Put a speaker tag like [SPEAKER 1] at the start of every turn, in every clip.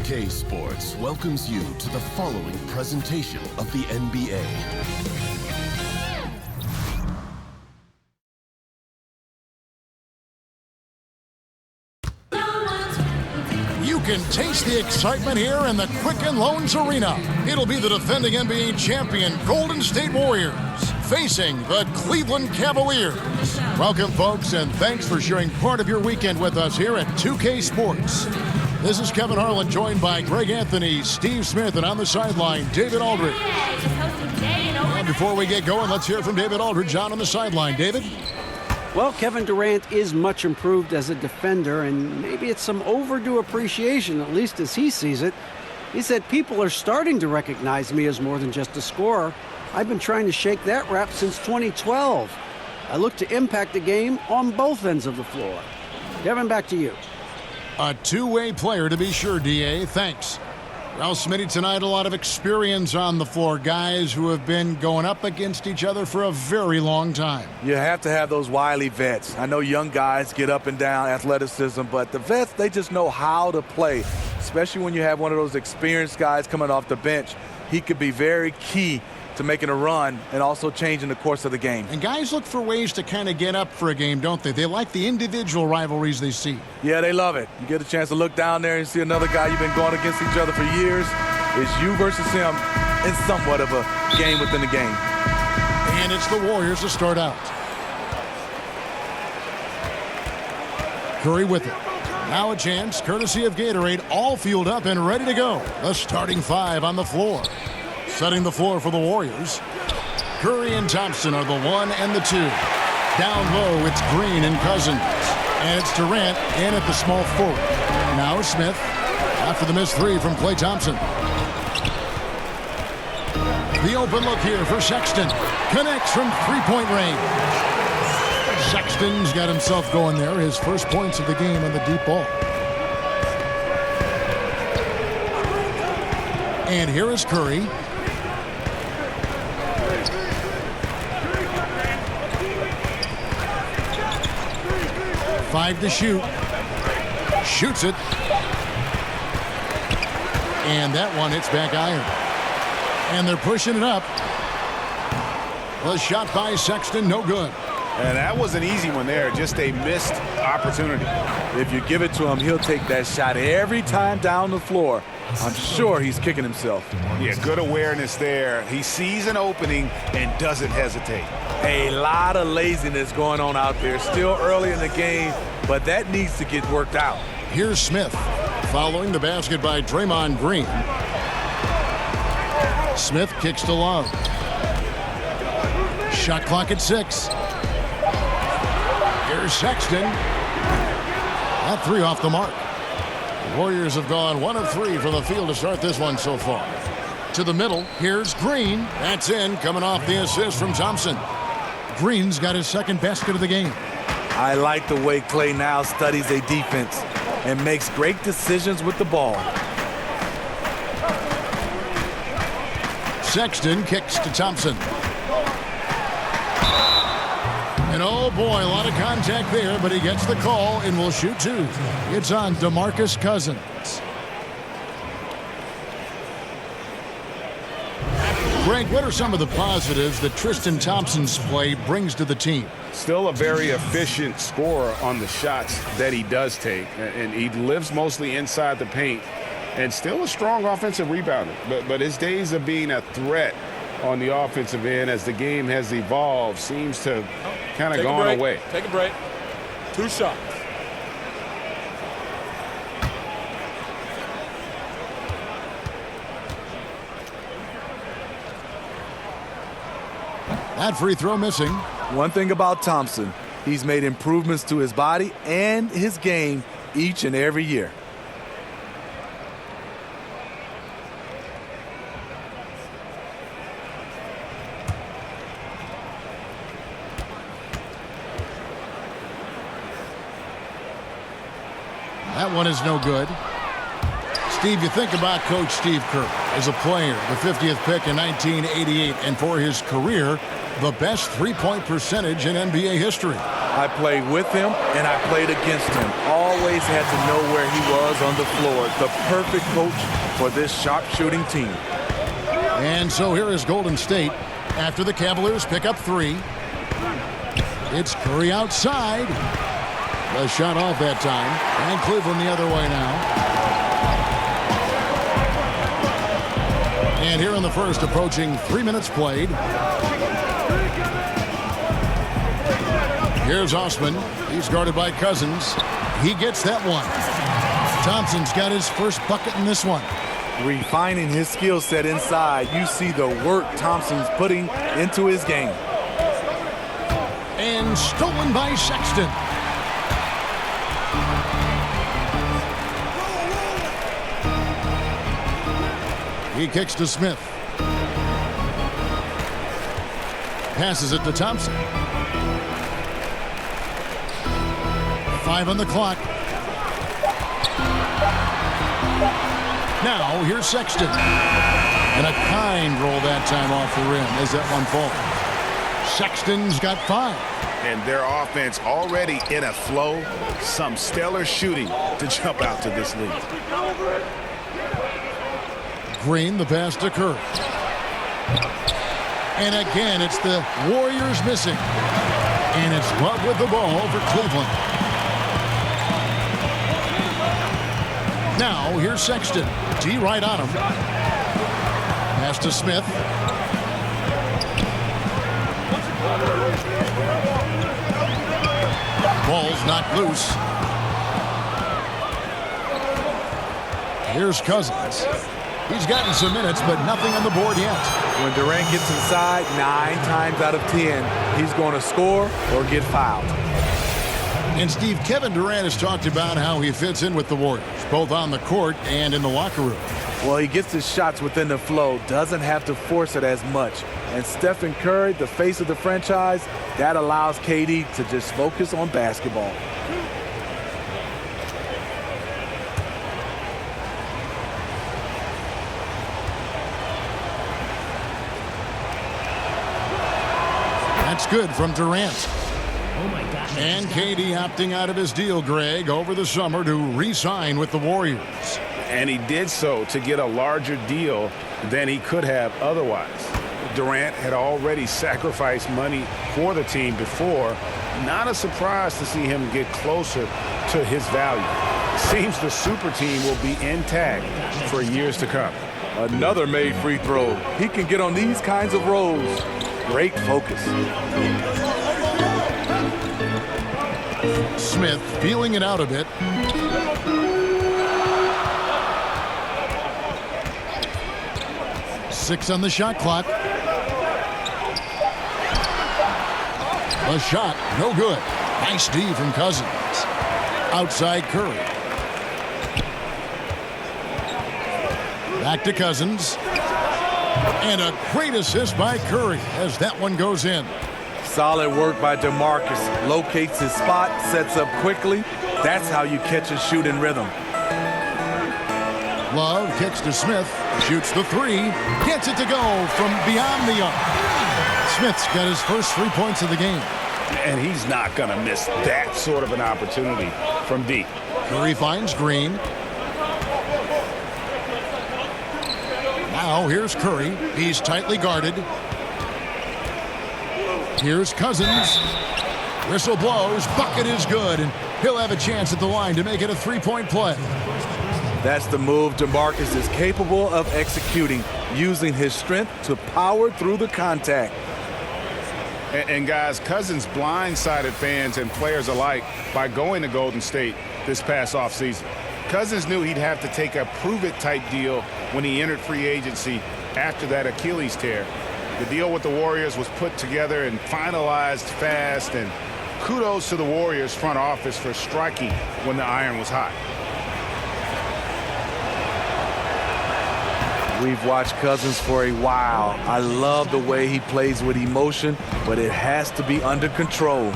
[SPEAKER 1] 2K Sports welcomes you to the following presentation of the NBA.
[SPEAKER 2] You can taste the excitement here in the Quicken Loans Arena. It'll be the defending NBA champion Golden State Warriors facing the Cleveland Cavaliers. Welcome, folks, and thanks for sharing part of your weekend with us here at 2K Sports. This is Kevin Harlan, joined by Greg Anthony, Steve Smith, and on the sideline, David Aldridge. And before we get going, let's hear from David Aldridge on the sideline. David?
[SPEAKER 3] Well, Kevin Durant is much improved as a defender, and maybe it's some overdue appreciation, at least as he sees it. He said, people are starting to recognize me as more than just a scorer. I've been trying to shake that rap since 2012. I look to impact the game on both ends of the floor. Kevin, back to you.
[SPEAKER 2] A two-way player to be sure, D.A. Thanks. Well, Smitty, tonight a lot of experience on the floor. Guys who have been going up against each other for a very long time.
[SPEAKER 4] You have to have those wily vets. I know young guys get up and down athleticism, but the vets, they just know how to play, especially when you have one of those experienced guys coming off the bench. He could be very key to making a run and also changing the course of the game.
[SPEAKER 2] And guys look for ways to kind of get up for a game, don't they? They like the individual rivalries they see.
[SPEAKER 4] Yeah, they love it. You get a chance to look down there and see another guy you've been going against each other for years. It's you versus him in somewhat of a game within the game.
[SPEAKER 2] And it's the Warriors to start out. Curry with it. Now a chance, courtesy of Gatorade, all fueled up and ready to go. The starting five on the floor. Setting the floor for the Warriors. Curry and Thompson are the 1 and the 2. Down low, it's Green and Cousins. And it's Durant in at the small forward. Now Smith after the missed three from Klay Thompson. The open look here for Sexton. Connects from three-point range. Sexton's got himself going there. His first points of the game on the deep ball. And here is Curry. Five to shoot. Shoots it. And that one hits back iron. And they're pushing it up. The shot by Sexton, no good.
[SPEAKER 5] And that was an easy one there, just a missed opportunity.
[SPEAKER 4] If you give it to him, he'll take that shot every time down the floor. I'm sure he's kicking himself.
[SPEAKER 5] Yeah, good awareness there. He sees an opening and doesn't hesitate.
[SPEAKER 4] A lot of laziness going on out there. Still early in the game, but that needs to get worked out.
[SPEAKER 2] Here's Smith following the basket by Draymond Green. Smith kicks to Love. Shot clock at 6. Here's Sexton. That three off the mark. The Warriors have gone 1 of 3 from the field to start this one so far. To the middle, here's Green. That's in, coming off the assist from Thompson. Green's got his second basket of the game.
[SPEAKER 4] I like the way Klay now studies a defense and makes great decisions with the ball.
[SPEAKER 2] Sexton kicks to Thompson. And oh boy, a lot of contact there, but he gets the call and will shoot two. It's on DeMarcus Cousins. Greg, what are some of the positives that Tristan Thompson's play brings to the team?
[SPEAKER 5] Still a very efficient scorer on the shots that he does take, and he lives mostly inside the paint, and still a strong offensive rebounder. But his days of being a threat on the offensive end as the game has evolved seems to kind of gone away.
[SPEAKER 6] Take a break. 2 shots.
[SPEAKER 2] That free throw missing.
[SPEAKER 4] One thing about Thompson, he's made improvements to his body and his game each and every year.
[SPEAKER 2] That one is no good. Steve, you think about Coach Steve Kerr as a player, the 50th pick in 1988, and for his career, the best three-point percentage in NBA history.
[SPEAKER 4] I played with him and I played against him. All always had to know where he was on the floor. The perfect coach for this sharpshooting team.
[SPEAKER 2] And so here is Golden State after the Cavaliers pick up 3. It's Curry outside. The shot off that time. And Cleveland the other way now. And here in the first, approaching 3 minutes played. Here's Osman. He's guarded by Cousins. He gets that one. Thompson's got his first bucket in this one.
[SPEAKER 4] Refining his skill set inside, you see the work Thompson's putting into his game.
[SPEAKER 2] And stolen by Sexton. He kicks to Smith. Passes it to Thompson. 5 on the clock. Now, here's Sexton. And a kind roll that time off the rim as that one falls. Sexton's got 5.
[SPEAKER 5] And their offense already in a flow. Some stellar shooting to jump out to this lead.
[SPEAKER 2] Green, the pass to Curry. And again, it's the Warriors missing. And it's Love with the ball for Cleveland. Now, here's Sexton. D right on him. Pass to Smith. Ball's knocked loose. Here's Cousins. He's gotten some minutes, but nothing on the board yet.
[SPEAKER 4] When Durant gets inside, 9 times out of 10, he's going to score or get fouled.
[SPEAKER 2] And Steve, Kevin Durant has talked about how he fits in with the Warriors, both on the court and in the locker room.
[SPEAKER 4] Well, he gets his shots within the flow, doesn't have to force it as much. And Stephen Curry, the face of the franchise, that allows KD to just focus on basketball.
[SPEAKER 2] That's good from Durant. And KD opting out of his deal, Greg, over the summer to re-sign with the Warriors.
[SPEAKER 5] And he did so to get a larger deal than he could have otherwise. Durant had already sacrificed money for the team before. Not a surprise to see him get closer to his value. Seems the super team will be intact for years to come.
[SPEAKER 4] Another made free throw. He can get on these kinds of rolls. Great focus.
[SPEAKER 2] Smith feeling it out a bit. Six on the shot clock. The shot, no good. Nice D from Cousins. Outside Curry. Back to Cousins. And a great assist by Curry as that one goes in.
[SPEAKER 4] Solid work by DeMarcus. Locates his spot, sets up quickly. That's how you catch a shooting rhythm.
[SPEAKER 2] Love kicks to Smith. Shoots the 3. Gets it to go from beyond the arc. Smith's got his first 3 points of the game.
[SPEAKER 5] And he's not going to miss that sort of an opportunity from deep.
[SPEAKER 2] Curry finds Green. Now here's Curry. He's tightly guarded. Here's Cousins. Whistle blows. Bucket is good. And he'll have a chance at the line to make it a 3-point play.
[SPEAKER 4] That's the move DeMarcus is capable of executing, using his strength to power through the contact.
[SPEAKER 5] And guys, Cousins blindsided fans and players alike by going to Golden State this past offseason. Cousins knew he'd have to take a prove-it type deal when he entered free agency after that Achilles tear. The deal with the Warriors was put together and finalized fast, and kudos to the Warriors front office for striking when the iron was hot.
[SPEAKER 4] We've watched Cousins for a while. I love the way he plays with emotion, but it has to be under control.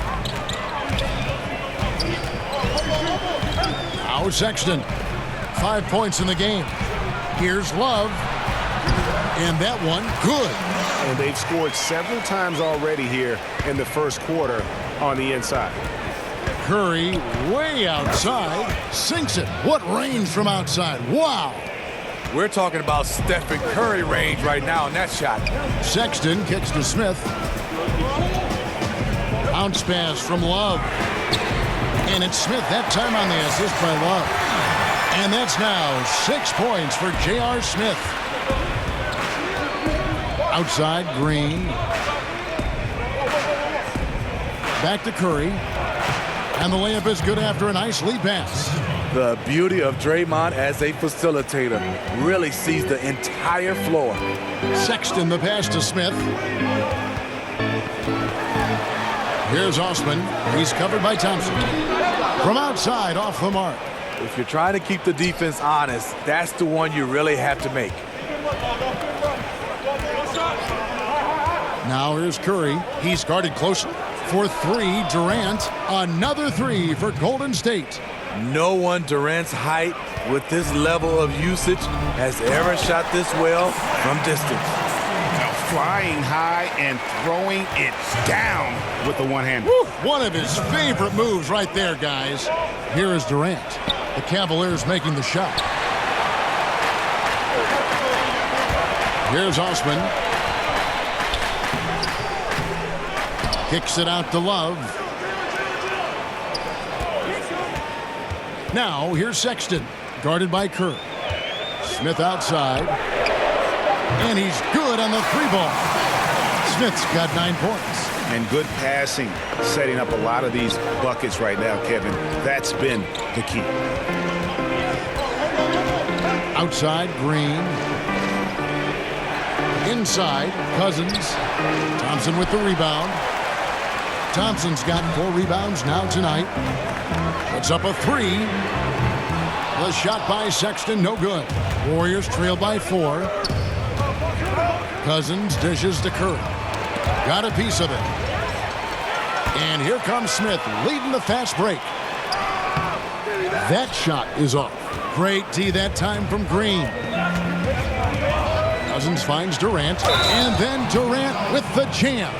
[SPEAKER 2] Now Sexton. 5 points in the game. Here's Love. And that one, good.
[SPEAKER 5] And they've scored several times already here in the first quarter on the inside.
[SPEAKER 2] Curry way outside. Sinks it. What range from outside. Wow.
[SPEAKER 4] We're talking about Stephen Curry range right now in that shot.
[SPEAKER 2] Sexton kicks to Smith. Bounce pass from Love. And it's Smith that time on the assist by Love. And that's now 6 points for J.R. Smith. Outside, Green. Back to Curry. And the layup is good after a nice lead pass.
[SPEAKER 4] The beauty of Draymond as a facilitator. Really sees the entire floor.
[SPEAKER 2] Sexton the pass to Smith. Here's Osman. He's covered by Thompson. From outside, off the mark.
[SPEAKER 4] If you're trying to keep the defense honest, that's the one you really have to make.
[SPEAKER 2] Now here's Curry. He's guarded closely. For three, Durant. Another three for Golden State.
[SPEAKER 4] No one Durant's height with this level of usage has ever shot this well from distance.
[SPEAKER 5] Flying high and throwing it down with the one hand.
[SPEAKER 2] One of his favorite moves right there, guys. Here is Durant. The Cavaliers making the shot. Here's Osman. Kicks it out to Love. Now, here's Sexton, guarded by Kerr. Smith outside. And he's good on the three ball. Smith's got 9 points.
[SPEAKER 5] And good passing, setting up a lot of these buckets right now, Kevin. That's been the key.
[SPEAKER 2] Outside, Green. Inside, Cousins. Thompson with the rebound. Thompson's got 4 rebounds now tonight. Puts up a three. The shot by Sexton, no good. Warriors trail by 4. Cousins dishes to Curry. Got a piece of it. And here comes Smith leading the fast break. That shot is off. Great D that time from Green. Cousins finds Durant. And then Durant with the jam.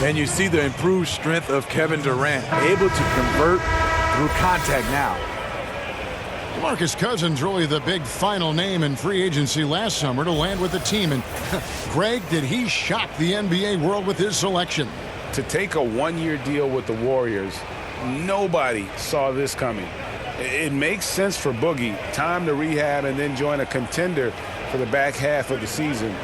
[SPEAKER 4] And you see the improved strength of Kevin Durant, able to convert through contact now.
[SPEAKER 2] Marcus Cousins really the big final name in free agency last summer to land with the team. And Greg, did he shock the NBA world with his selection?
[SPEAKER 5] To take a one-year deal with the Warriors, nobody saw this coming. It makes sense for Boogie. Time to rehab and then join a contender for the back half of the season.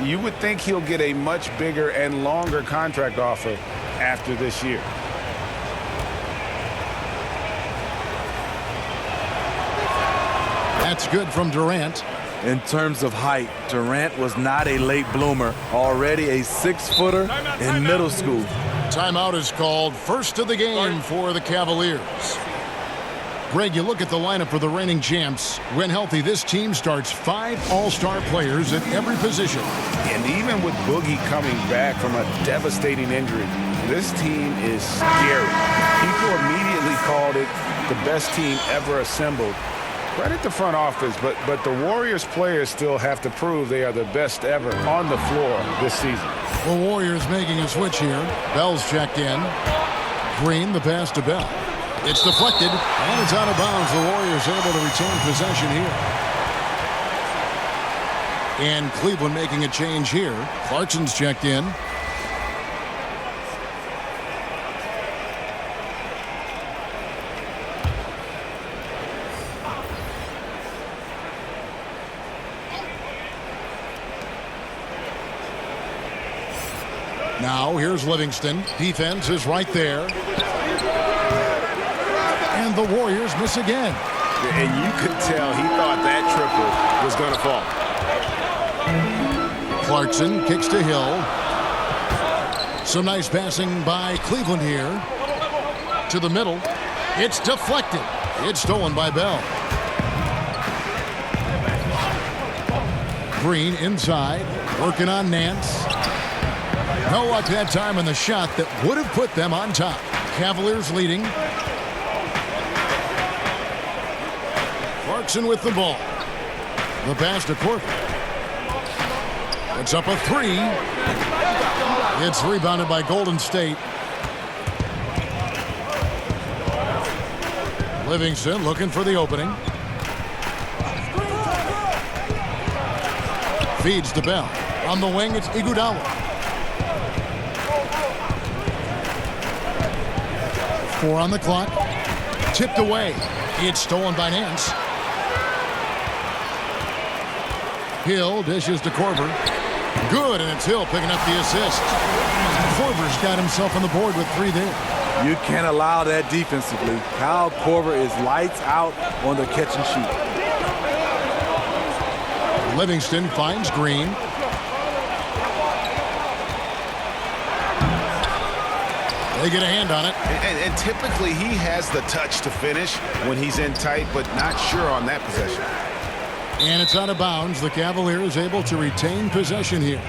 [SPEAKER 5] You would think he'll get a much bigger and longer contract offer after this year.
[SPEAKER 2] That's good from Durant.
[SPEAKER 4] In terms of height, Durant was not a late bloomer. Already a 6-footer in middle school.
[SPEAKER 2] Timeout is called. First of the game for the Cavaliers. Greg, you look at the lineup for the reigning champs. When healthy, this team starts 5 all-star players at every position.
[SPEAKER 5] And even with Boogie coming back from a devastating injury, this team is scary. People immediately called it the best team ever assembled. Credit the front office, but the Warriors players still have to prove they are the best ever on the floor this season.
[SPEAKER 2] The Warriors making a switch here. Bell's checked in. Green, the pass to Bell. It's deflected, and it's out of bounds. The Warriors able to retain possession here. And Cleveland making a change here. Clarkson's checked in. Now, here's Livingston. Defense is right there. And the Warriors miss again.
[SPEAKER 5] And you could tell he thought that triple was going to fall.
[SPEAKER 2] Clarkson kicks to Hill. Some nice passing by Cleveland here. To the middle. It's deflected. It's stolen by Bell. Green inside. Working on Nance. No luck that time in the shot that would have put them on top. Cavaliers leading. Clarkson with the ball. The pass to Corker. It's up a three. It's rebounded by Golden State. Livingston looking for the opening. Feeds to Bell. On the wing, it's Iguodala. 4 on the clock. Tipped away. It's stolen by Nance. Hill dishes to Korver. Good, and it's Hill picking up the assist. Korver's got himself on the board with 3 there.
[SPEAKER 4] You can't allow that defensively. Kyle Korver is lights out on the catch and shoot.
[SPEAKER 2] Livingston finds Green. They get a hand on it.
[SPEAKER 5] And typically he has the touch to finish when he's in tight, but not sure on that possession.
[SPEAKER 2] And it's out of bounds. The Cavaliers able to retain possession here.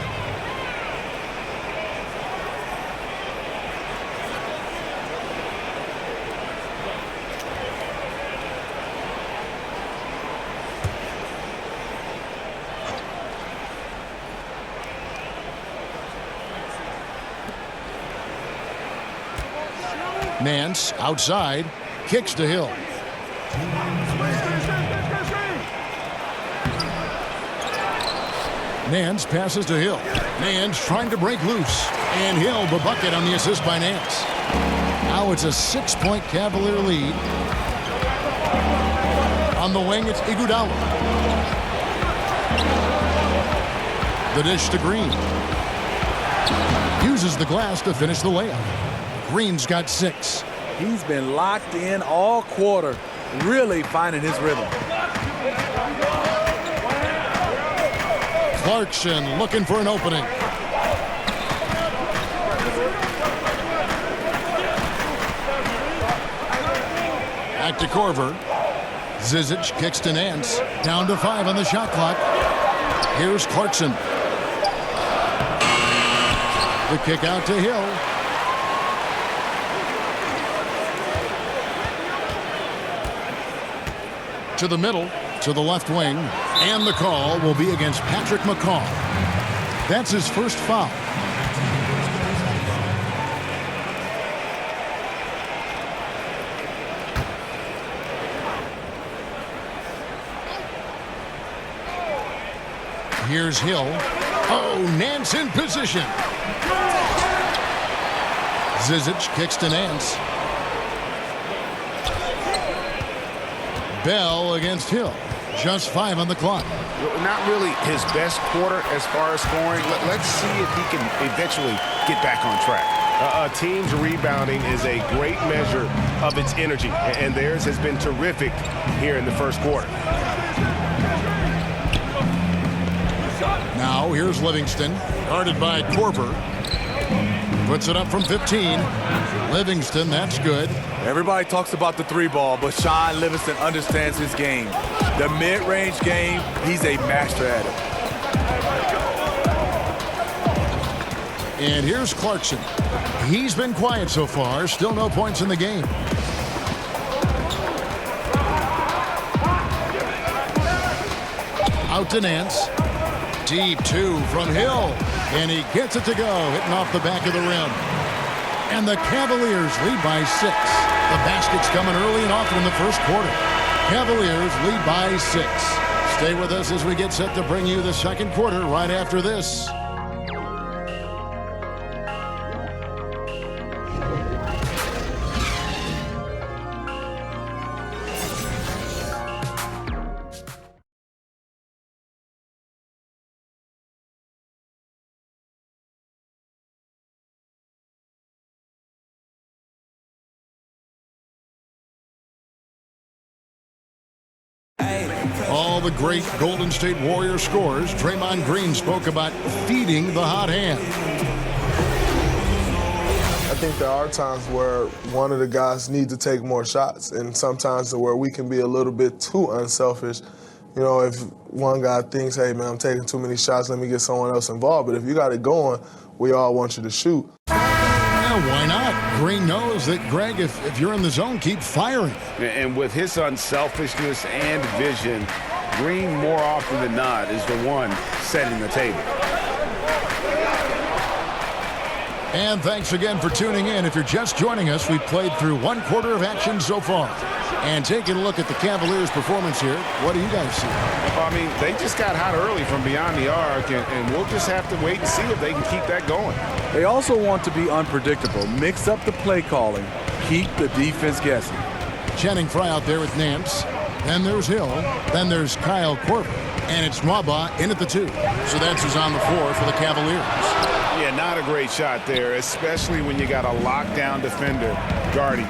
[SPEAKER 2] Nance outside, kicks to Hill. Nance passes to Hill. Nance trying to break loose. And Hill, the bucket on the assist by Nance. Now it's a 6-point Cavalier lead. On the wing, it's Iguodala. The dish to Green. Uses the glass to finish the layup. Green's got 6.
[SPEAKER 4] He's been locked in all quarter, really finding his rhythm.
[SPEAKER 2] Clarkson looking for an opening. Back to Korver. Zizic kicks to Nance. Down to 5 on the shot clock. Here's Clarkson. The kick out to Hill. To the middle, to the left wing, and the call will be against Patrick McCaw. That's his first foul. Here's Hill. Oh, Nance in position. Zizic kicks to Nance. Bell against Hill. Just 5 on the clock.
[SPEAKER 5] Not really his best quarter as far as scoring. Let's see if he can eventually get back on track. A team's rebounding is a great measure of its energy, and theirs has been terrific here in the first quarter.
[SPEAKER 2] Now here's Livingston, guarded by Korver. Puts it up from 15. Livingston, that's good.
[SPEAKER 4] Everybody talks about the 3 ball, but Sean Livingston understands his game. The mid-range game, he's a master at it.
[SPEAKER 2] And here's Clarkson. He's been quiet so far. Still no points in the game. Out to Nance. Deep 2 from Hill. And he gets it to go, hitting off the back of the rim. And the Cavaliers lead by 6. The basket's coming early and often in the first quarter. Cavaliers lead by 6. Stay with us as we get set to bring you the second quarter right after this. All the great Golden State Warriors scores. Draymond Green spoke about feeding the hot hand.
[SPEAKER 7] I think there are times where one of the guys needs to take more shots, and sometimes where we can be a little bit too unselfish. You know, if one guy thinks, hey, man, I'm taking too many shots, let me get someone else involved. But if you got it going, we all want you to shoot.
[SPEAKER 2] Yeah, why not? Green knows that, Greg, if you're in the zone, keep firing.
[SPEAKER 5] And with his unselfishness and vision, Green, more often than not, is the one setting the table.
[SPEAKER 2] And thanks again for tuning in. If you're just joining us, we've played through one quarter of action so far. And taking a look at the Cavaliers' performance here, what do you guys see?
[SPEAKER 5] I mean, they just got hot early from beyond the arc, and we'll just have to wait and see if they can keep that going.
[SPEAKER 4] They also want to be unpredictable. Mix up the play calling. Keep the defense guessing.
[SPEAKER 2] Channing Frye out there with Nance. Then there's Hill. Then there's Kyle Korver. And it's Nwaba in at the 2. So that's who's on the floor for the Cavaliers.
[SPEAKER 5] Yeah, not a great shot there, especially when you got a lockdown defender guarding.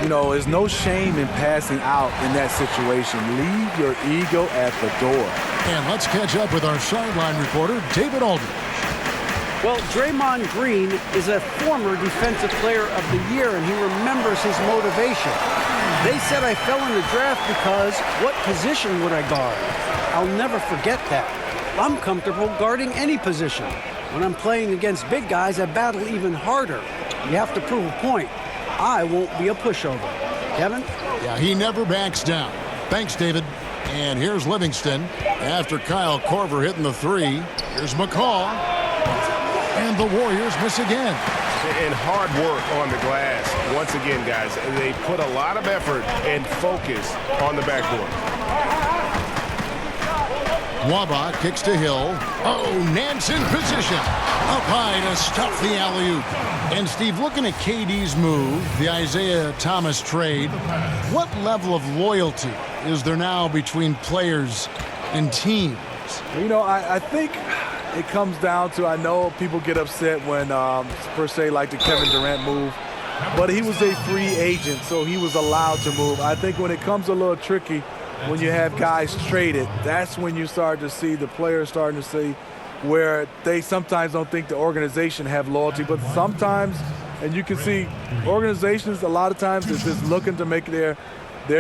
[SPEAKER 4] You know, there's no shame in passing out in that situation. Leave your ego at the door.
[SPEAKER 2] And let's catch up with our sideline reporter, David Aldridge.
[SPEAKER 3] Well, Draymond Green is a former Defensive Player of the Year, and he remembers his motivation. They said I fell in the draft because what position would I guard? I'll never forget that. I'm comfortable guarding any position. When I'm playing against big guys, I battle even harder. You have to prove a point. I won't be a pushover. Kevin?
[SPEAKER 2] Yeah, he never backs down. Thanks, David. And here's Livingston. After Kyle Korver hitting the 3, here's McCaw. And the Warriors miss again.
[SPEAKER 5] And hard work on the glass. Once again, guys, they put a lot of effort and focus on the backboard.
[SPEAKER 2] Nwaba kicks to Hill. Oh, Nance in position. Up high to stuff the alley-oop. And Steve, looking at KD's move, the Isaiah Thomas trade, what level of loyalty is there now between players and teams?
[SPEAKER 4] You know, I think it comes down to, I know people get upset when, per se, like the Kevin Durant move, but he was a free agent, so he was allowed to move. I think when it comes a little tricky, when you have guys traded, that's when you start to see the players starting to see where they sometimes don't think the organization have loyalty, but sometimes, and you can see organizations a lot of times is just looking to make their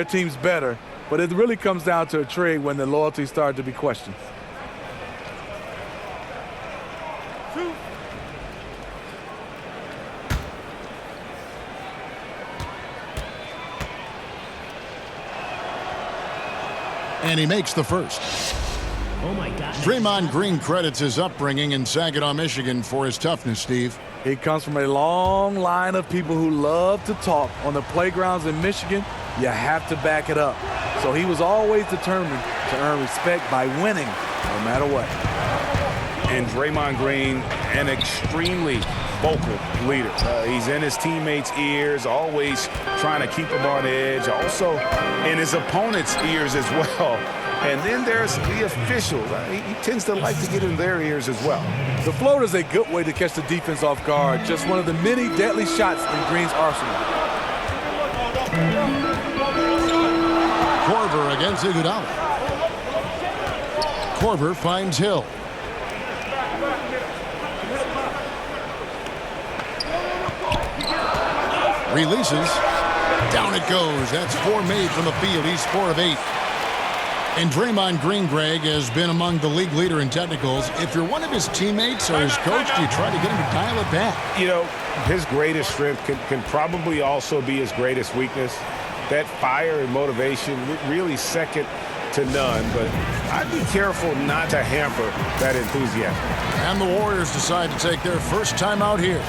[SPEAKER 4] teams better, but it really comes down to a trade when the loyalty starts to be questioned.
[SPEAKER 2] And he makes the first.
[SPEAKER 8] Oh my God.
[SPEAKER 2] Draymond Green credits his upbringing in Saginaw, Michigan for his toughness, Steve.
[SPEAKER 4] He comes from a long line of people who love to talk. On the playgrounds in Michigan, you have to back it up. So he was always determined to earn respect by winning, no matter what.
[SPEAKER 5] And Draymond Green, an extremely vocal leader. He's in his teammates' ears, always trying to keep them on edge, also in his opponent's ears as well. And then there's the officials. He tends to like to get in their ears as well.
[SPEAKER 4] The floater is a good way to catch the defense off guard. Just one of the many deadly shots in Green's arsenal.
[SPEAKER 2] Korver against Iguodala. Korver finds Hill. Releases. Down it goes. That's 4 made from the field. He's 4 of 8. And Draymond Green, Greg, has been among the league leader in technicals. If you're one of his teammates or his coach, do you try to get him to dial it back?
[SPEAKER 5] You know, his greatest strength can probably also be his greatest weakness. That fire and motivation, really second to none. But I'd be careful not to hamper that enthusiasm.
[SPEAKER 2] And the Warriors decide to take their first time out here.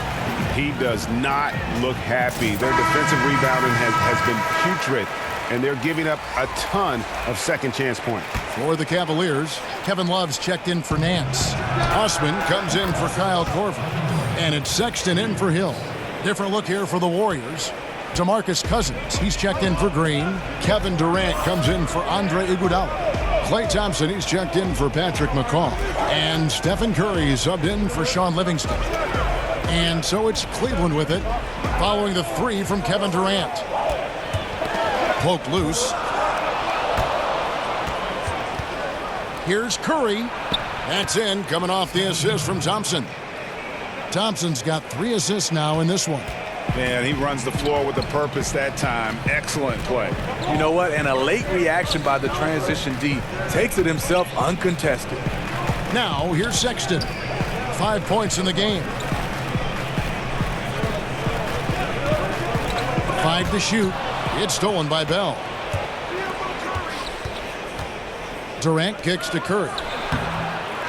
[SPEAKER 5] He does not look happy. Their defensive rebounding has been putrid, and they're giving up a ton of second chance points.
[SPEAKER 2] For the Cavaliers, Kevin Love's checked in for Nance. Osman comes in for Kyle Korver. And it's Sexton in for Hill. Different look here for the Warriors. DeMarcus Cousins, he's checked in for Green. Kevin Durant comes in for Andre Iguodala. Klay Thompson, he's checked in for Patrick McCaw. And Stephen Curry subbed in for Sean Livingston. And so it's Cleveland with it, following the 3 from Kevin Durant. Poked loose. Here's Curry. That's in, coming off the assist from Thompson. Thompson's got 3 assists now in this one.
[SPEAKER 5] Man, he runs the floor with a purpose that time. Excellent play.
[SPEAKER 4] You know what? And a late reaction by the transition D takes it himself uncontested.
[SPEAKER 2] Now, here's Sexton. 5 points in the game. 5 to shoot. It's stolen by Bell. Durant kicks to Curry.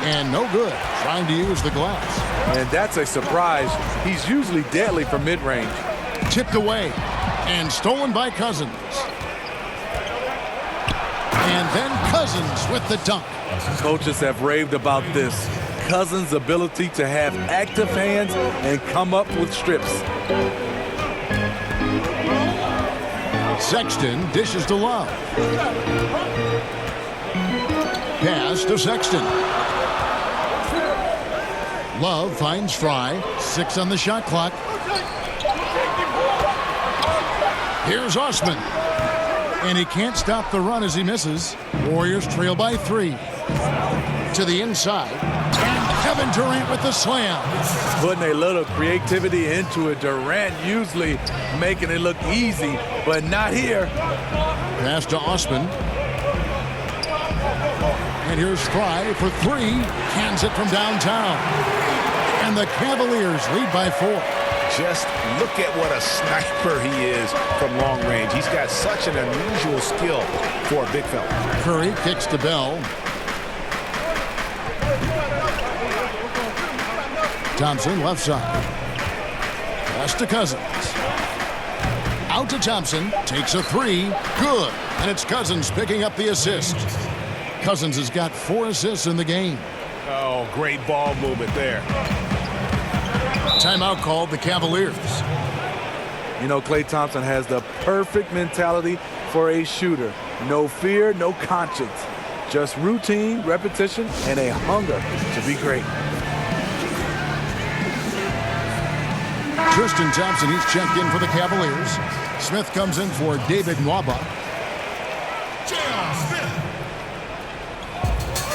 [SPEAKER 2] And no good. Trying to use the glass.
[SPEAKER 4] And that's a surprise. He's usually deadly from mid-range.
[SPEAKER 2] Tipped away. And stolen by Cousins. And then Cousins with the dunk.
[SPEAKER 4] Coaches have raved about this. Cousins' ability to have active hands and come up with strips.
[SPEAKER 2] Sexton dishes to Love. Pass to Sexton. Love finds Fry. 6 on the shot clock. Here's Osman. And he can't stop the run as he misses. Warriors trail by 3. To the inside. And Kevin Durant with the slam.
[SPEAKER 4] Putting a little creativity into it. Durant usually making it look easy, but not here.
[SPEAKER 2] Pass to Osman. And here's Fry for 3. Cans it from downtown. And the Cavaliers lead by 4.
[SPEAKER 5] Just look at what a sniper he is from long range. He's got such an unusual skill for a big fella.
[SPEAKER 2] Curry kicks to Bell. Thompson left side. Pass to Cousins. Out to Thompson. Takes a 3. Good. And it's Cousins picking up the assist. Cousins has got 4 assists in the game.
[SPEAKER 5] Oh, great ball movement there.
[SPEAKER 2] Timeout called the Cavaliers.
[SPEAKER 4] You know, Klay Thompson has the perfect mentality for a shooter. No fear, no conscience. Just routine, repetition, and a hunger to be great.
[SPEAKER 2] Tristan Thompson, he's checked in for the Cavaliers. Smith comes in for David Nwaba.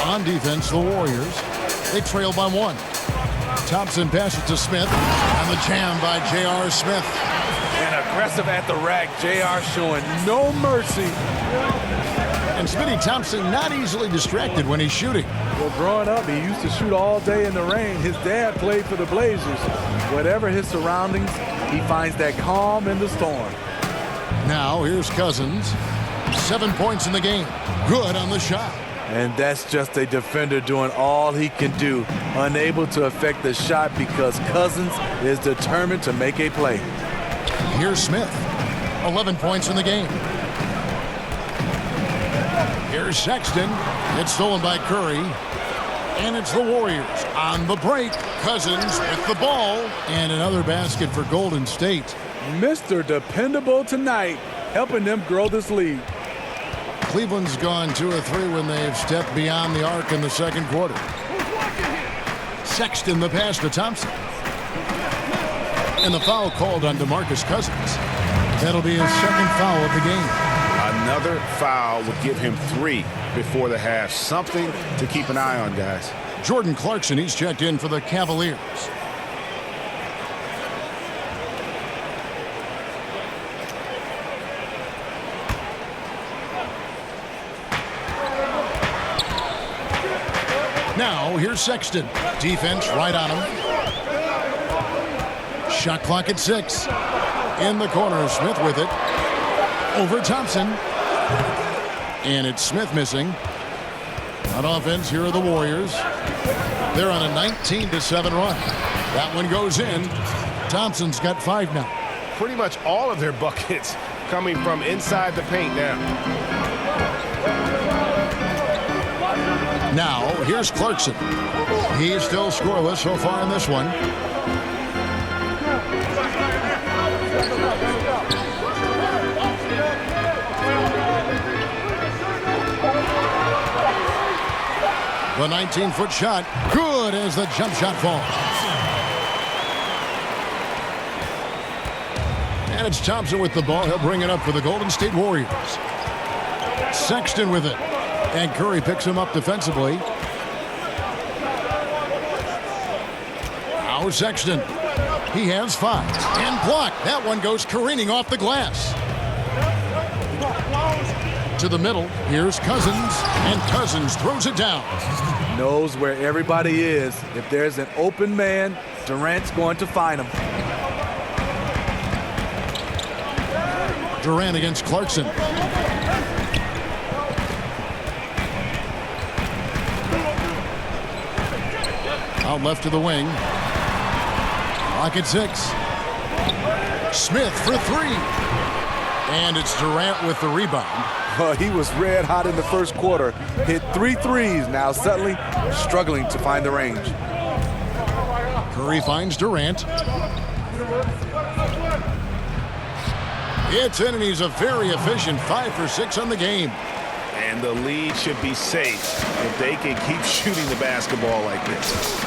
[SPEAKER 2] On defense, the Warriors. They trail by 1. Thompson passes to Smith. And the jam by J.R. Smith.
[SPEAKER 4] And aggressive at the rack. J.R. showing no mercy.
[SPEAKER 2] And Smitty Thompson not easily distracted when he's shooting.
[SPEAKER 4] Well, growing up, he used to shoot all day in the rain. His dad played for the Blazers. Whatever his surroundings, he finds that calm in the storm.
[SPEAKER 2] Now, here's Cousins. 7 points in the game. Good on the shot.
[SPEAKER 4] And that's just a defender doing all he can do. Unable to affect the shot because Cousins is determined to make a play.
[SPEAKER 2] Here's Smith. 11 points in the game. Here's Sexton. It's stolen by Curry. And it's the Warriors on the break. Cousins with the ball. And another basket for Golden State.
[SPEAKER 4] Mr. Dependable tonight, helping them grow this lead.
[SPEAKER 2] Cleveland's gone 2 of 3 when they've stepped beyond the arc in the second quarter. Sexton the pass to Thompson. And the foul called on DeMarcus Cousins. That'll be his second foul of the game.
[SPEAKER 5] Another foul would give him 3 before the half. Something to keep an eye on, guys.
[SPEAKER 2] Jordan Clarkson, he's checked in for the Cavaliers. Now, here's Sexton. Defense right on him. Shot clock at 6. In the corner, Smith with it. Over Thompson. And it's Smith missing. On offense, here are the Warriors. They're on a 19-7 run. That one goes in. Thompson's got 5 now.
[SPEAKER 5] Pretty much all of their buckets coming from inside the paint now.
[SPEAKER 2] Now, here's Clarkson. He's still scoreless so far in this one. The 19-foot shot, good as the jump shot falls. And it's Thompson with the ball. He'll bring it up for the Golden State Warriors. Sexton with it. And Curry picks him up defensively. Now Sexton. He has 5. And blocked. That one goes careening off the glass. To the middle. Here's Cousins. And Cousins throws it down.
[SPEAKER 4] Knows where everybody is. If there's an open man, Durant's going to find him.
[SPEAKER 2] Durant against Clarkson. Out left to the wing. Clock at 6. Smith for 3. And it's Durant with the rebound.
[SPEAKER 4] He was red hot in the first quarter. Hit 3 threes. Now suddenly struggling to find the range.
[SPEAKER 2] Curry finds Durant. It's in, and he's a very efficient 5 for 6 on the game.
[SPEAKER 5] And the lead should be safe if they can keep shooting the basketball like this.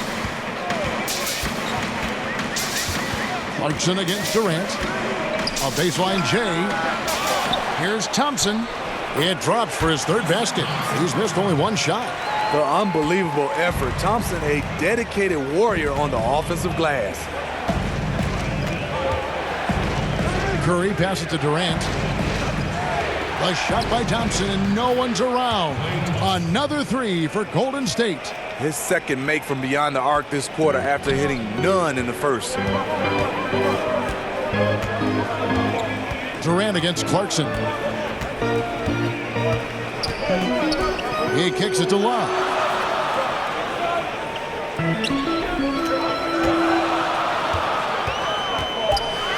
[SPEAKER 2] Clarkson against Durant. A baseline J. Here's Thompson. It drops for his 3rd basket. He's missed only 1 shot.
[SPEAKER 4] The unbelievable effort. Thompson, a dedicated warrior on the offensive glass.
[SPEAKER 2] Curry passes to Durant. A shot by Thompson, and no one's around. Another 3 for Golden State.
[SPEAKER 4] His 2nd make from beyond the arc this quarter after hitting none in the first.
[SPEAKER 2] Durant against Clarkson. He kicks it to Love.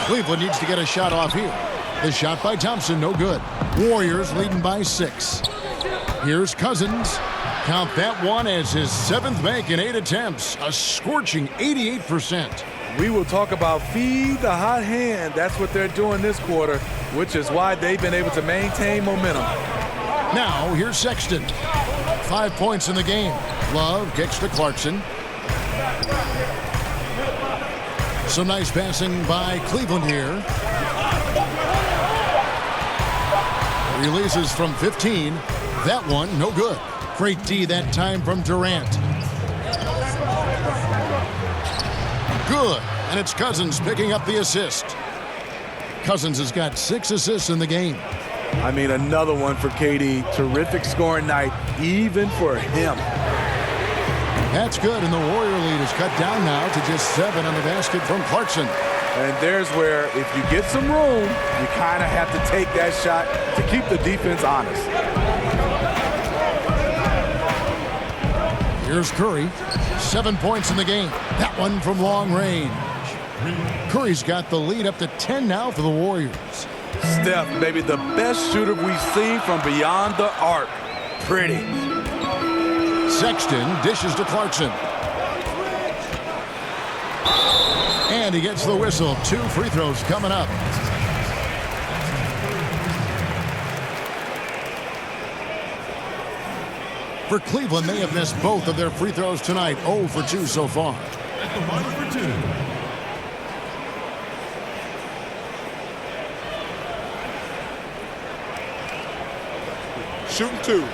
[SPEAKER 2] Cleveland needs to get a shot off here. The shot by Thompson, no good. Warriors leading by 6. Here's Cousins. Count that one as his 7th make in 8 attempts. A scorching 88%.
[SPEAKER 4] We will talk about feed the hot hand. That's what they're doing this quarter, which is why they've been able to maintain momentum.
[SPEAKER 2] Now, here's Sexton. 5 points in the game. Love kicks to Clarkson. Some nice passing by Cleveland here. Releases from 15. That one, no good. Great D that time from Durant. Good. And it's Cousins picking up the assist. Cousins has got 6 assists in the game.
[SPEAKER 4] I mean, another one for KD. Terrific scoring night, even for him.
[SPEAKER 2] That's good, and the Warrior lead is cut down now to just 7 on the basket from Clarkson.
[SPEAKER 4] And there's where, if you get some room, you kind of have to take that shot to keep the defense honest.
[SPEAKER 2] Here's Curry. 7 points in the game. That one from long range. Curry's got the lead up to 10 now for the Warriors.
[SPEAKER 4] Steph, maybe the best shooter we've seen from beyond the arc. Pretty.
[SPEAKER 2] Sexton dishes to Clarkson. And he gets the whistle. 2 free throws coming up. For Cleveland, they have missed both of their free throws tonight. 0 for 2 so far.
[SPEAKER 6] At the line for 2. Shooting 2.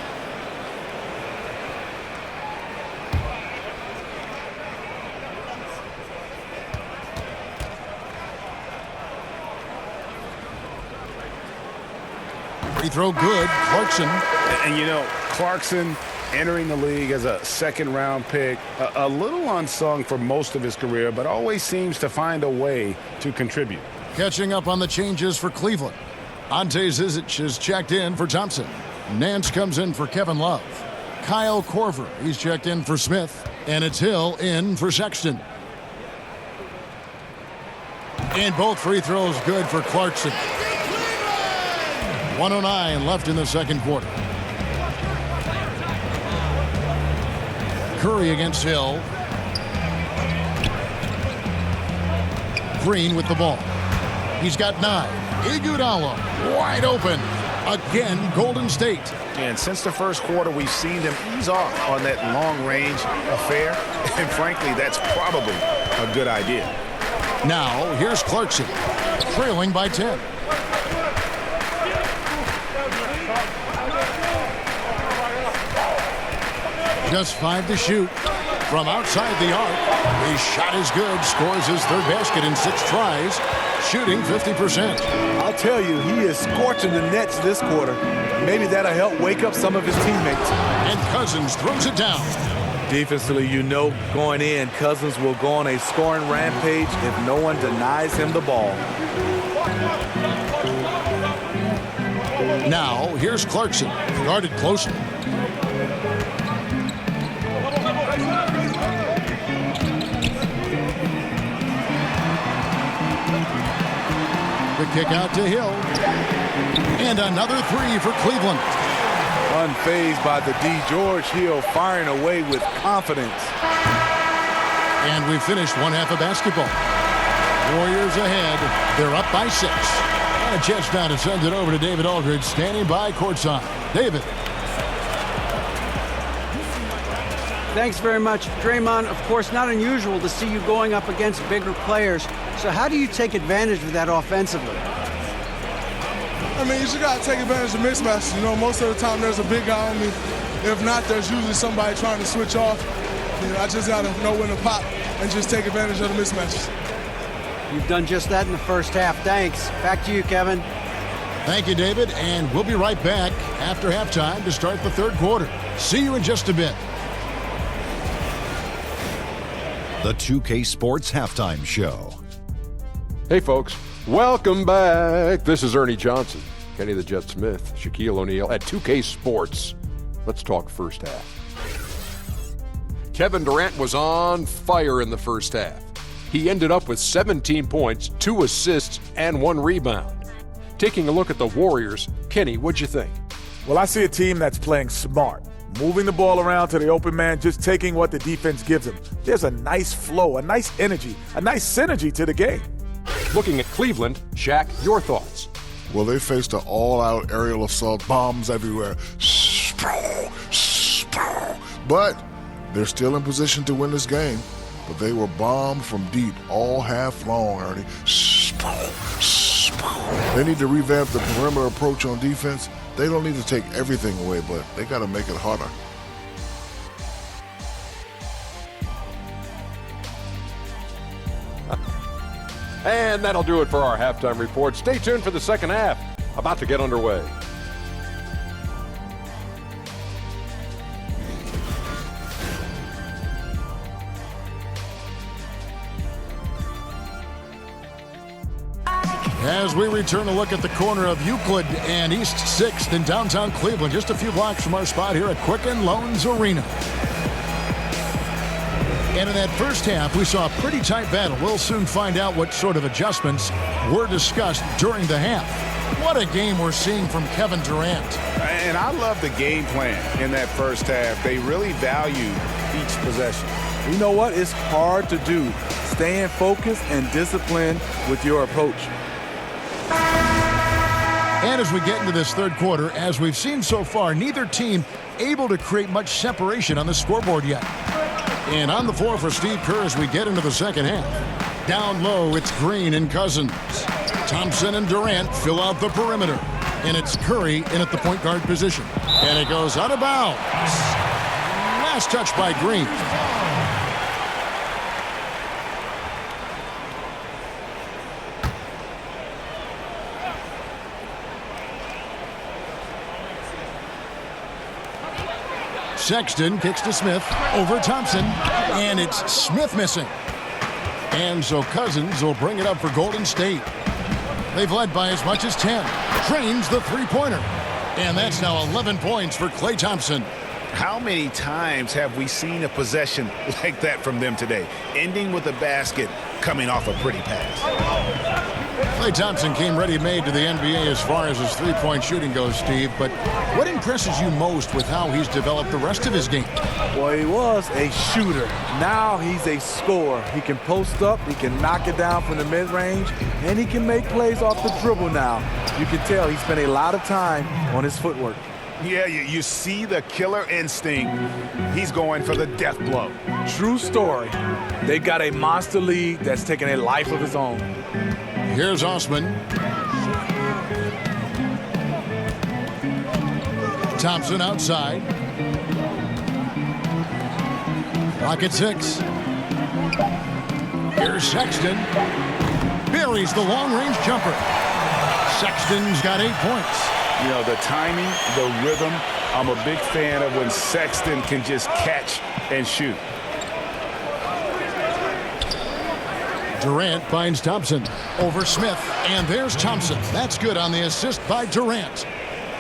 [SPEAKER 2] Free throw good. Clarkson.
[SPEAKER 5] And you know, Clarkson entering the league as a 2nd-round pick, a little unsung for most of his career, but always seems to find a way to contribute.
[SPEAKER 2] Catching up on the changes for Cleveland. Ante Zizic is checked in for Thompson. Nance comes in for Kevin Love. Kyle Korver, he's checked in for Smith. And it's Hill in for Sexton. And both free throws good for Clarkson. 1:09 left in the 2nd quarter. Curry against Hill. Green with the ball. He's got 9. Iguodala wide open. Again, Golden State.
[SPEAKER 5] And since the first quarter, we've seen them ease off on that long-range affair. And frankly, that's probably a good idea.
[SPEAKER 2] Now, here's Clarkson, trailing by 10. Just 5 to shoot. From outside the arc, his shot is good. Scores his 3rd basket in 6 tries, shooting 50%.
[SPEAKER 4] I'll tell you, he is scorching the Nets this quarter. Maybe that'll help wake up some of his teammates.
[SPEAKER 2] And Cousins throws it down.
[SPEAKER 4] Defensively, you know, going in, Cousins will go on a scoring rampage if no one denies him the ball.
[SPEAKER 2] Now, here's Clarkson, guarded closely. kick out to Hill. And another three for Cleveland.
[SPEAKER 4] Unfazed by the D. George Hill, firing away with confidence.
[SPEAKER 2] And we finished one half of basketball. Warriors ahead. They're up by 6. And a chance now to send it over to David Aldridge, standing by courtside. David.
[SPEAKER 3] Thanks very much, Draymond. Of course, not unusual to see you going up against bigger players. So how do you take advantage of that offensively?
[SPEAKER 7] I mean, you just got to take advantage of mismatches. You know, most of the time there's a big guy on me. If not, there's usually somebody trying to switch off. You know, I just got to know when to pop and just take advantage of the mismatches.
[SPEAKER 3] You've done just that in the first half. Thanks. Back to you, Kevin.
[SPEAKER 2] Thank you, David. And we'll be right back after halftime to start the third quarter. See you in just a bit.
[SPEAKER 9] The 2K Sports Halftime Show.
[SPEAKER 10] Hey, folks. Welcome back. This is Ernie Johnson, Kenny the Jet Smith, Shaquille O'Neal at 2K Sports. Let's talk first half. Kevin Durant was on fire in the first half. He ended up with 17 points, 2 assists, and 1 rebound. Taking a look at the Warriors, Kenny, what'd you think?
[SPEAKER 6] Well, I see a team that's playing smart, moving the ball around to the open man, just taking what the defense gives them. There's a nice flow, a nice energy, a nice synergy to the game.
[SPEAKER 10] Looking at Cleveland, Shaq, your thoughts?
[SPEAKER 11] Well, they faced an all-out aerial assault, bombs everywhere. But they're still in position to win this game. But they were bombed from deep all half long, Ernie. They need to revamp the perimeter approach on defense. They don't need to take everything away, but they got to make it harder.
[SPEAKER 10] And that'll do it for our halftime report. Stay tuned for the second half. About to get underway.
[SPEAKER 2] As we return to look at the corner of Euclid and East 6th in downtown Cleveland, just a few blocks from our spot here at Quicken Loans Arena. And in that first half, we saw a pretty tight battle. We'll soon find out what sort of adjustments were discussed during the half. What a game we're seeing from Kevin Durant.
[SPEAKER 5] And I love the game plan in that first half. They really value each possession.
[SPEAKER 4] You know what? It's hard to do. Staying focused and disciplined with your approach.
[SPEAKER 2] And as we get into this third quarter, as we've seen so far, neither team able to create much separation on the scoreboard yet. And on the floor for Steve Kerr as we get into the second half. Down low, it's Green and Cousins. Thompson and Durant fill out the perimeter. And it's Curry in at the point guard position. And it goes out of bounds. Last touch by Green. Sexton kicks to Smith over Thompson, and it's Smith missing. And so Cousins will bring it up for Golden State. They've led by as much as 10. Trains the three-pointer. And that's now 11 points for Klay Thompson.
[SPEAKER 5] How many times have we seen a possession like that from them today, ending with a basket coming off a pretty pass?
[SPEAKER 2] Klay Thompson came ready-made to the NBA as far as his three-point shooting goes, Steve. But what impresses you most with how he's developed the rest of his game?
[SPEAKER 4] Well, he was a shooter. Now he's a scorer. He can post up, he can knock it down from the mid-range, and he can make plays off the dribble now. You can tell he spent a lot of time on his footwork.
[SPEAKER 5] Yeah, you see the killer instinct. He's going for the death blow.
[SPEAKER 4] True story. They've got a monster lead that's taking a life of its own.
[SPEAKER 2] Here's Osman. Thompson outside. Clock at 6. Here's Sexton. Buries the long-range jumper. Sexton's got 8 points.
[SPEAKER 5] You know, the timing, the rhythm, I'm a big fan of when Sexton can just catch and shoot.
[SPEAKER 2] Durant finds Thompson over Smith, and there's Thompson. That's good on the assist by Durant.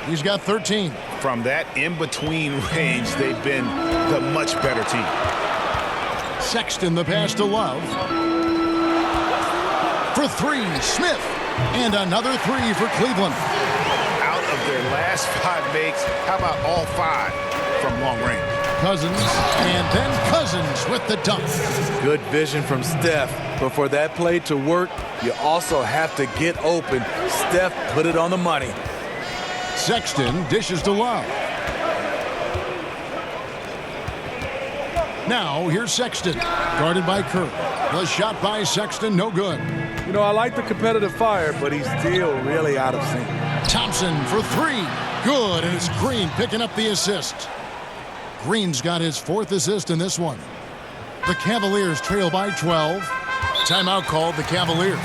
[SPEAKER 2] He's got 13.
[SPEAKER 5] From that in-between range, they've been the much better team.
[SPEAKER 2] Sexton the pass to Love. For three, Smith. And another three for Cleveland.
[SPEAKER 5] Out of their last 5 makes, how about all 5 from long range?
[SPEAKER 2] Cousins, and then Cousins with the dunk.
[SPEAKER 4] Good vision from Steph, but for that play to work, you also have to get open. Steph put it on the money.
[SPEAKER 2] Sexton dishes to Love. Now here's Sexton, guarded by Kerr. The shot by Sexton, no good.
[SPEAKER 4] You know, I like the competitive fire, but he's still really out of sync.
[SPEAKER 2] Thompson for 3, good, and it's Green picking up the assist. Green's got his 4th assist in this one. The Cavaliers trail by 12. Timeout called the Cavaliers.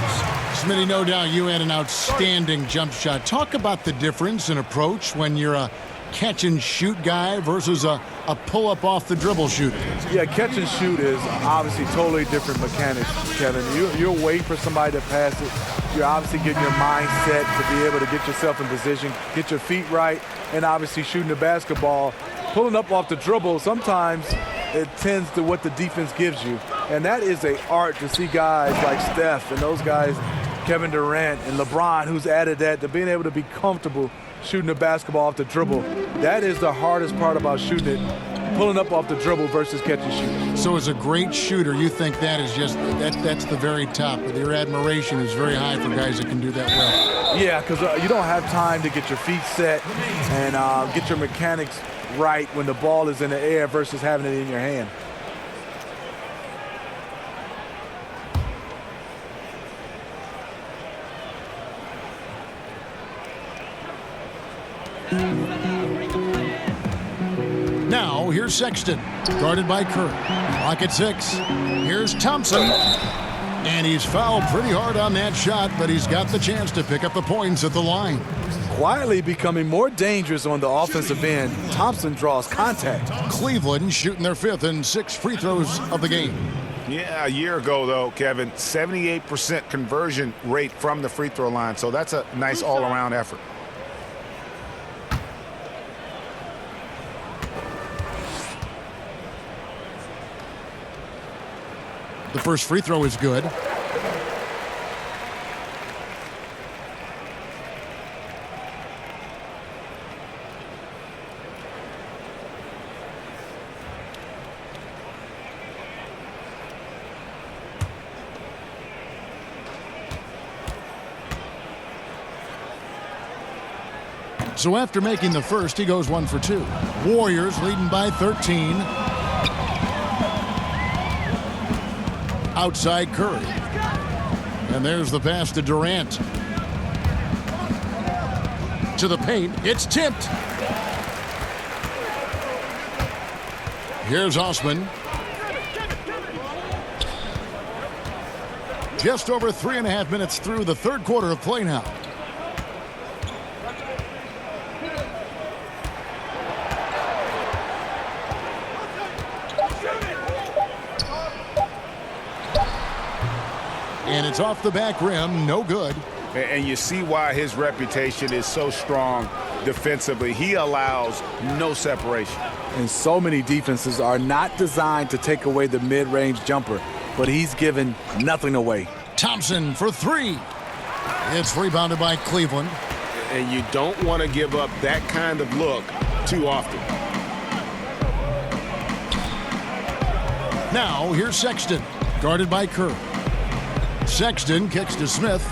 [SPEAKER 2] Smitty, no doubt you had an outstanding jump shot. Talk about the difference in approach when you're a catch-and-shoot guy versus a pull-up off the dribble shooter.
[SPEAKER 4] Yeah, catch and shoot is obviously totally different mechanics, Kevin. You're waiting for somebody to pass it. You're obviously getting your mind set to be able to get yourself in position, get your feet right, and obviously shooting the basketball. Pulling up off the dribble, sometimes it tends to what the defense gives you. And that is an art to see guys like Steph and those guys, Kevin Durant and LeBron, who's added that, to being able to be comfortable shooting the basketball off the dribble. That is the hardest part about shooting it, pulling up off the dribble versus catch and shoot.
[SPEAKER 2] So as a great shooter, you think that is just, that's the very top. Your admiration is very high for guys that can do that well.
[SPEAKER 4] Yeah, because you don't have time to get your feet set and get your mechanics right when the ball is in the air versus having it in your hand.
[SPEAKER 2] Now here's Sexton, guarded by Kerr. Clock at 6. Here's Thompson. And he's fouled pretty hard on that shot, but he's got the chance to pick up the points at the line.
[SPEAKER 4] Quietly becoming more dangerous on the offensive end, Thompson draws contact.
[SPEAKER 2] Cleveland shooting their 5th and 6th free throws of the game.
[SPEAKER 5] Yeah, a year ago, though, Kevin, 78% conversion rate from the free throw line, so that's a nice all-around effort.
[SPEAKER 2] The first free throw is good. So after making the first, he goes 1 for 2. Warriors leading by 13. Outside Curry. And there's the pass to Durant. To the paint. It's tipped. Here's Osman. Just over 3.5 minutes through the 3rd quarter of play now. And it's off the back rim, no good.
[SPEAKER 5] And you see why his reputation is so strong defensively. He allows no separation.
[SPEAKER 4] And so many defenses are not designed to take away the mid-range jumper, but he's given nothing away.
[SPEAKER 2] Thompson for 3. It's rebounded by Cleveland.
[SPEAKER 5] And you don't want to give up that kind of look too often.
[SPEAKER 2] Now here's Sexton, guarded by Kerr. Sexton kicks to Smith,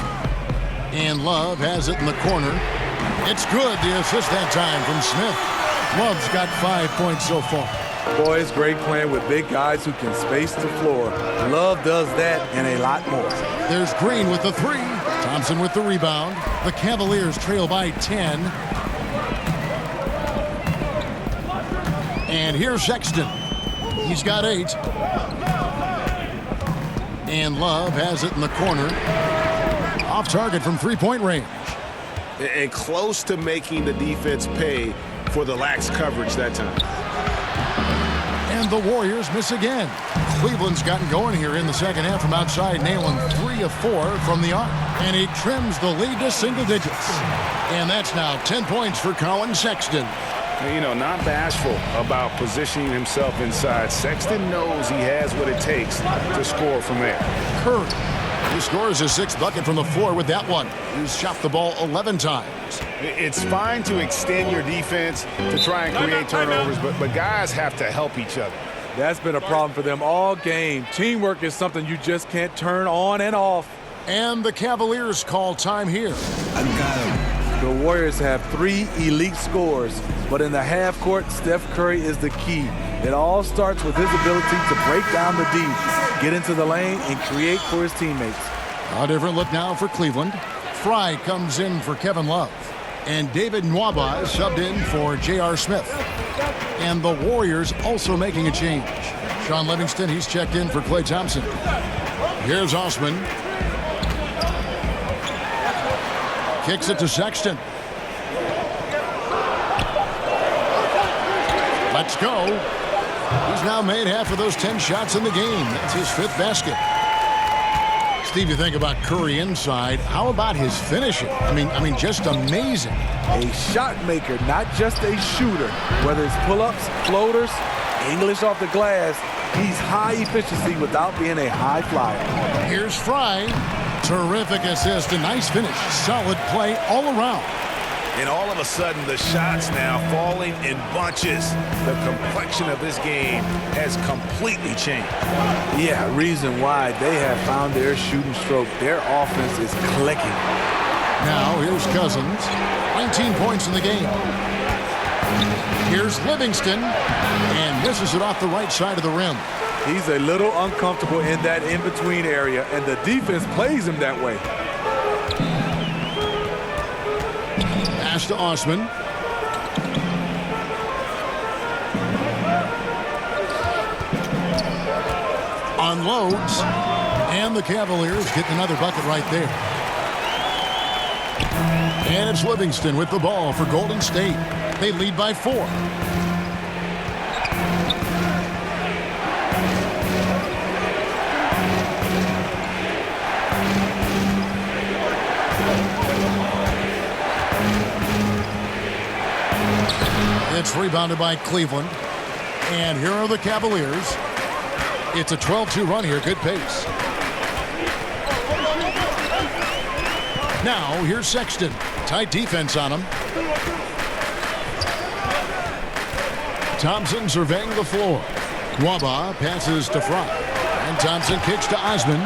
[SPEAKER 2] and Love has it in the corner. It's good, the assist that time from Smith. Love's got 5 points so far.
[SPEAKER 4] Boy, it's great playing with big guys who can space the floor. Love does that and a lot more.
[SPEAKER 2] There's Green with the 3. Thompson with the rebound. The Cavaliers trail by 10. And here's Sexton. He's got 8. And Love has it in the corner. Off target from 3-point range.
[SPEAKER 5] And close to making the defense pay for the lax coverage that time.
[SPEAKER 2] And the Warriors miss again. Cleveland's gotten going here in the second half from outside, nailing 3 of 4 from the arc. And he trims the lead to single digits. And that's now 10 points for Colin Sexton.
[SPEAKER 5] You know, not bashful about positioning himself inside. Sexton knows he has what it takes to score from there.
[SPEAKER 2] Curry He scores his 6th bucket from the floor with that one. He's shot the ball 11 times.
[SPEAKER 5] It's fine to extend your defense to try and create turnovers, but guys have to help each other.
[SPEAKER 4] That's been a problem for them all game. Teamwork is something you just can't turn on and off.
[SPEAKER 2] And the Cavaliers call time here.
[SPEAKER 4] The Warriors have 3 elite scorers, but in the half court, Steph Curry is the key. It all starts with his ability to break down the D, get into the lane, and create for his teammates.
[SPEAKER 2] A different look now for Cleveland. Fry comes in for Kevin Love. And David Nwaba is subbed in for J.R. Smith. And the Warriors also making a change. Sean Livingston, he's checked in for Klay Thompson. Here's Osman. Kicks it to Sexton. Let's go. He's now made half of those 10 shots in the game. That's his 5th basket. Steve, you think about Curry inside. How about his finishing? I mean, just amazing.
[SPEAKER 4] A shot maker, not just a shooter. Whether it's pull-ups, floaters, English off the glass, he's high efficiency without being a high flyer.
[SPEAKER 2] Here's Fry. Terrific assist, a nice finish. Solid play all around.
[SPEAKER 5] And all of a sudden, the shots now falling in bunches. The complexion of this game has completely changed.
[SPEAKER 4] Yeah, reason why they have found their shooting stroke. Their offense is clicking.
[SPEAKER 2] Now, here's Cousins. 19 points in the game. Here's Livingston. And misses it off the right side of the rim.
[SPEAKER 4] He's a little uncomfortable in that in-between area, and the defense plays him that way.
[SPEAKER 2] Pass to Osman. Unloads. And the Cavaliers get another bucket right there. And it's Livingston with the ball for Golden State. They lead by 4. It's rebounded by Cleveland. And here are the Cavaliers. It's a 12-2 run here. Good pace. Now, here's Sexton. Tight defense on him. Thompson surveying the floor. Nwaba passes to Fry. And Thompson kicks to Osman.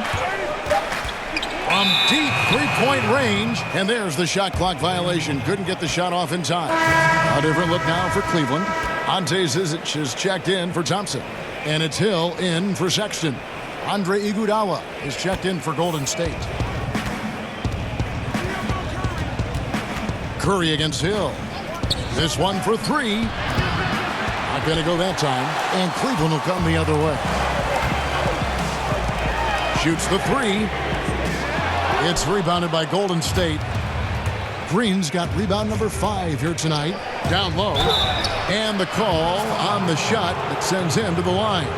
[SPEAKER 2] From deep three-point range. And there's the shot clock violation. Couldn't get the shot off in time. A different look now for Cleveland. Ante Zizic is checked in for Thompson. And it's Hill in for Sexton. Andre Iguodala is checked in for Golden State. Curry against Hill. This one for 3. Not going to go that time. And Cleveland will come the other way. Shoots the 3. It's rebounded by Golden State. Green's got rebound number 5 here tonight. Down low. And the call on the shot that sends him to the line.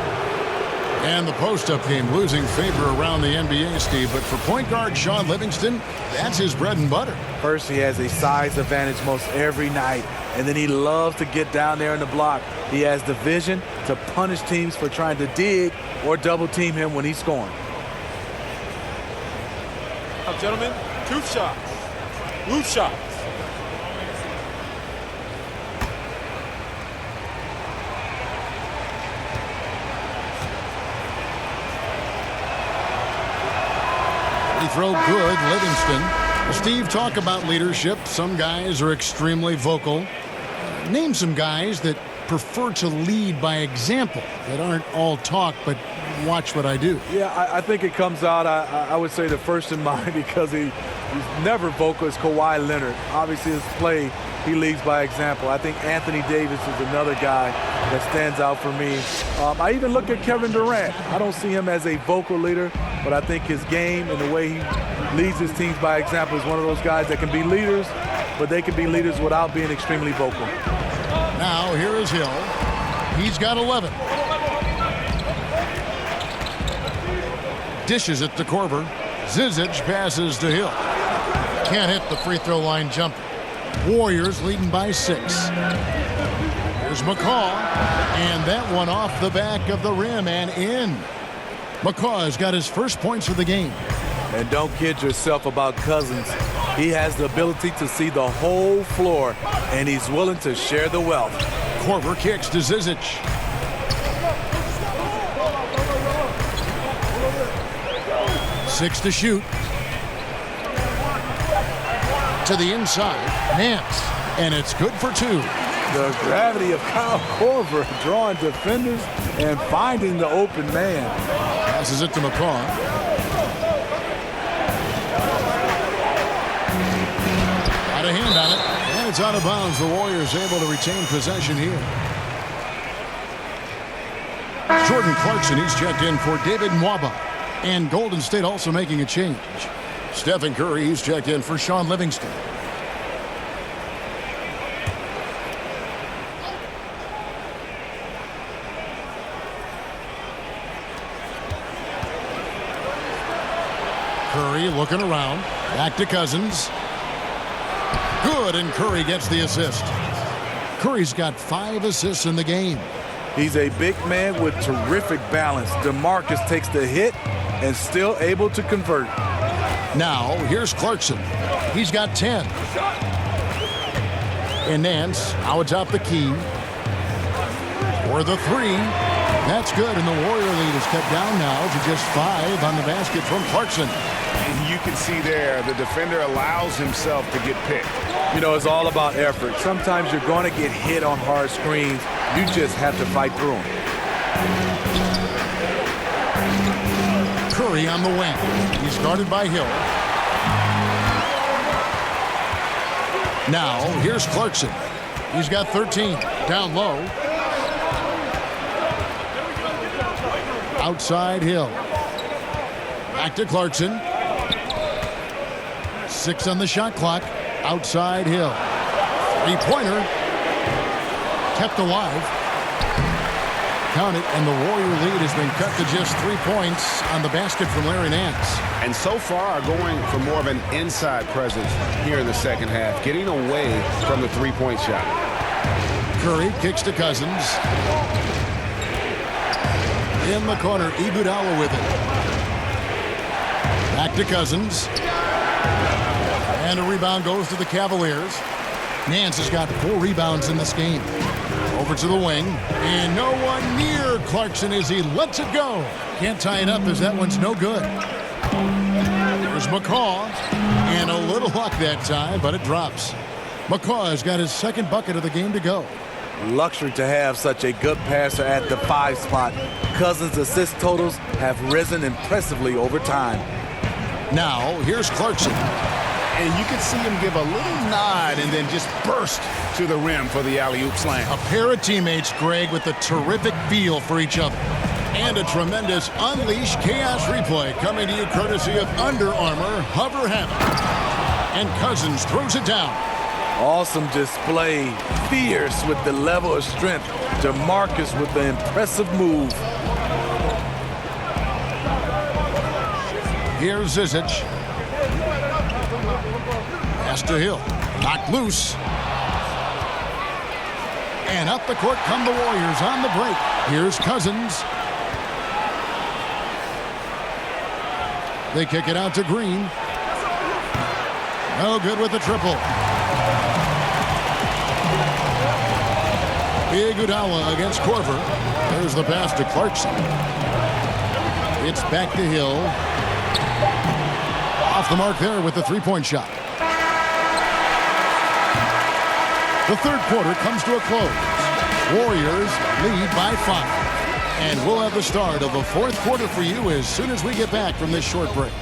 [SPEAKER 2] And the post-up game losing favor around the NBA, Steve. But for point guard Sean Livingston, that's his bread and butter.
[SPEAKER 4] First, he has a size advantage most every night. And then he loves to get down there in the block. He has the vision to punish teams for trying to dig or double team him when he's scoring.
[SPEAKER 12] Now, gentlemen, 2 shots. Loose shots.
[SPEAKER 2] Throw good, Livingston. Steve, talk about leadership. Some guys are extremely vocal. Name some guys that prefer to lead by example, that aren't all talk, but watch what I do.
[SPEAKER 4] Yeah, I think it comes out, I would say the first in mind, because he's never vocal, is Kawhi Leonard. Obviously, his play, he leads by example. I think Anthony Davis is another guy that stands out for me. I even look at Kevin Durant. I don't see him as a vocal leader, but I think his game and the way he leads his teams by example is one of those guys that can be leaders, but they can be leaders without being extremely vocal.
[SPEAKER 2] Now, here is Hill. He's got 11. Dishes it to Korver. Zizic passes to Hill. Can't hit the free throw line jumper. Warriors leading by 6. Here's McCaw. And that one off the back of the rim and in. McCaw has got his first points of the game.
[SPEAKER 4] And don't kid yourself about Cousins. He has the ability to see the whole floor, and he's willing to share the wealth.
[SPEAKER 2] Korver kicks to Zizic. Six to shoot. To the inside. Nance. And it's good for two.
[SPEAKER 4] The gravity of Kyle Korver drawing defenders and finding the open man.
[SPEAKER 2] Passes it to McCaw. Got a hand on it. And it's out of bounds. The Warriors able to retain possession here. Jordan Clarkson, he's checked in for David Mwaba. And Golden State also making a change. Stephen Curry, he's checked in for Sean Livingston. Curry looking around. Back to Cousins. Good, and Curry gets the assist. Curry's got 5 assists in the game.
[SPEAKER 4] He's a big man with terrific balance. DeMarcus takes the hit and still able to convert.
[SPEAKER 2] Now, here's Clarkson. He's got 10. And Nance, now atop the key. For the 3. That's good, and the Warrior lead is cut down now to just 5 on the basket from Clarkson.
[SPEAKER 5] And you can see there the defender allows himself to get picked.
[SPEAKER 4] You know, it's all about effort. Sometimes you're going to get hit on hard screens. You just have to fight through them.
[SPEAKER 2] Curry on the wing. He's guarded by Hill. Now, here's Clarkson. He's got 13. Down low. Outside Hill. Back to Clarkson. 6 on the shot clock. Outside Hill. 3-pointer. Kept alive. Count it, and the Warrior lead has been cut to just 3 points on the basket from Larry Nance.
[SPEAKER 5] And so far are going for more of an inside presence here in the second half, getting away from the three-point shot.
[SPEAKER 2] Curry kicks to Cousins. In the corner, Iguodala with it. Back to Cousins. And a rebound goes to the Cavaliers. Nance has got 4 rebounds in this game. Over to the wing. And no one near Clarkson as he lets it go. Can't tie it up as that one's no good. There's McCaw. And a little luck that time, but it drops. McCaw has got his second bucket of the game to go.
[SPEAKER 4] Luxury to have such a good passer at the 5 spot. Cousins' assist totals have risen impressively over time.
[SPEAKER 2] Now, here's Clarkson.
[SPEAKER 5] And you can see him give a little nod and then just burst to the rim for the alley-oop slam.
[SPEAKER 2] A pair of teammates, Greg, with a terrific feel for each other. And a tremendous Unleash Chaos replay coming to you courtesy of Under Armour Hover Hammock. And Cousins throws it down.
[SPEAKER 4] Awesome display. Fierce with the level of strength. DeMarcus with the impressive move.
[SPEAKER 2] Here's Zizic. Pass to Hill. Knocked loose. And up the court come the Warriors on the break. Here's Cousins. They kick it out to Green. No good with the triple. Iguodala against Korver. There's the pass to Clarkson. It's back to Hill. Off the mark there with the three-point shot. The third quarter comes to a close. Warriors lead by 5. And we'll have the start of the fourth quarter for you as soon as we get back from this short break.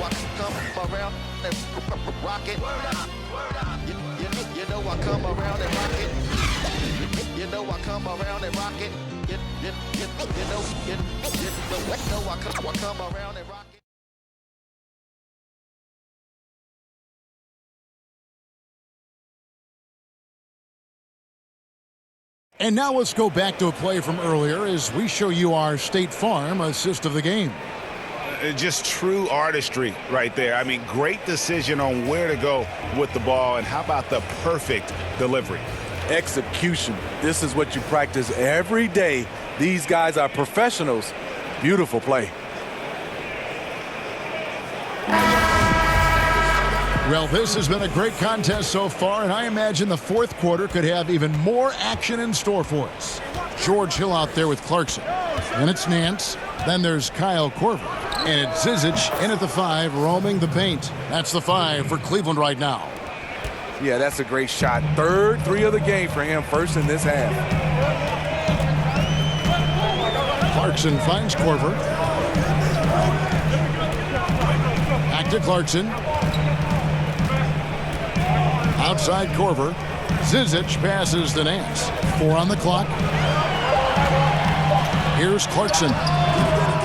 [SPEAKER 2] And now let's go back to a play from earlier as we show you our State Farm assist of the game.
[SPEAKER 5] Just true artistry right there. I mean, great decision on where to go with the ball, and how about the perfect delivery?
[SPEAKER 4] Execution. This is what you practice every day. These guys are professionals. Beautiful play.
[SPEAKER 2] Well, this has been a great contest so far, and I imagine the fourth quarter could have even more action in store for us. George Hill out there with Clarkson. Then it's Nance. Then there's Kyle Korver. And it's Zizic in at the 5, roaming the paint. That's the 5 for Cleveland right now.
[SPEAKER 4] Yeah, that's a great shot. Third 3 of the game for him, first in this half.
[SPEAKER 2] Clarkson finds Korver. Back to Clarkson. Outside Korver. Zizic passes to Nance. 4 on the clock. Here's Clarkson.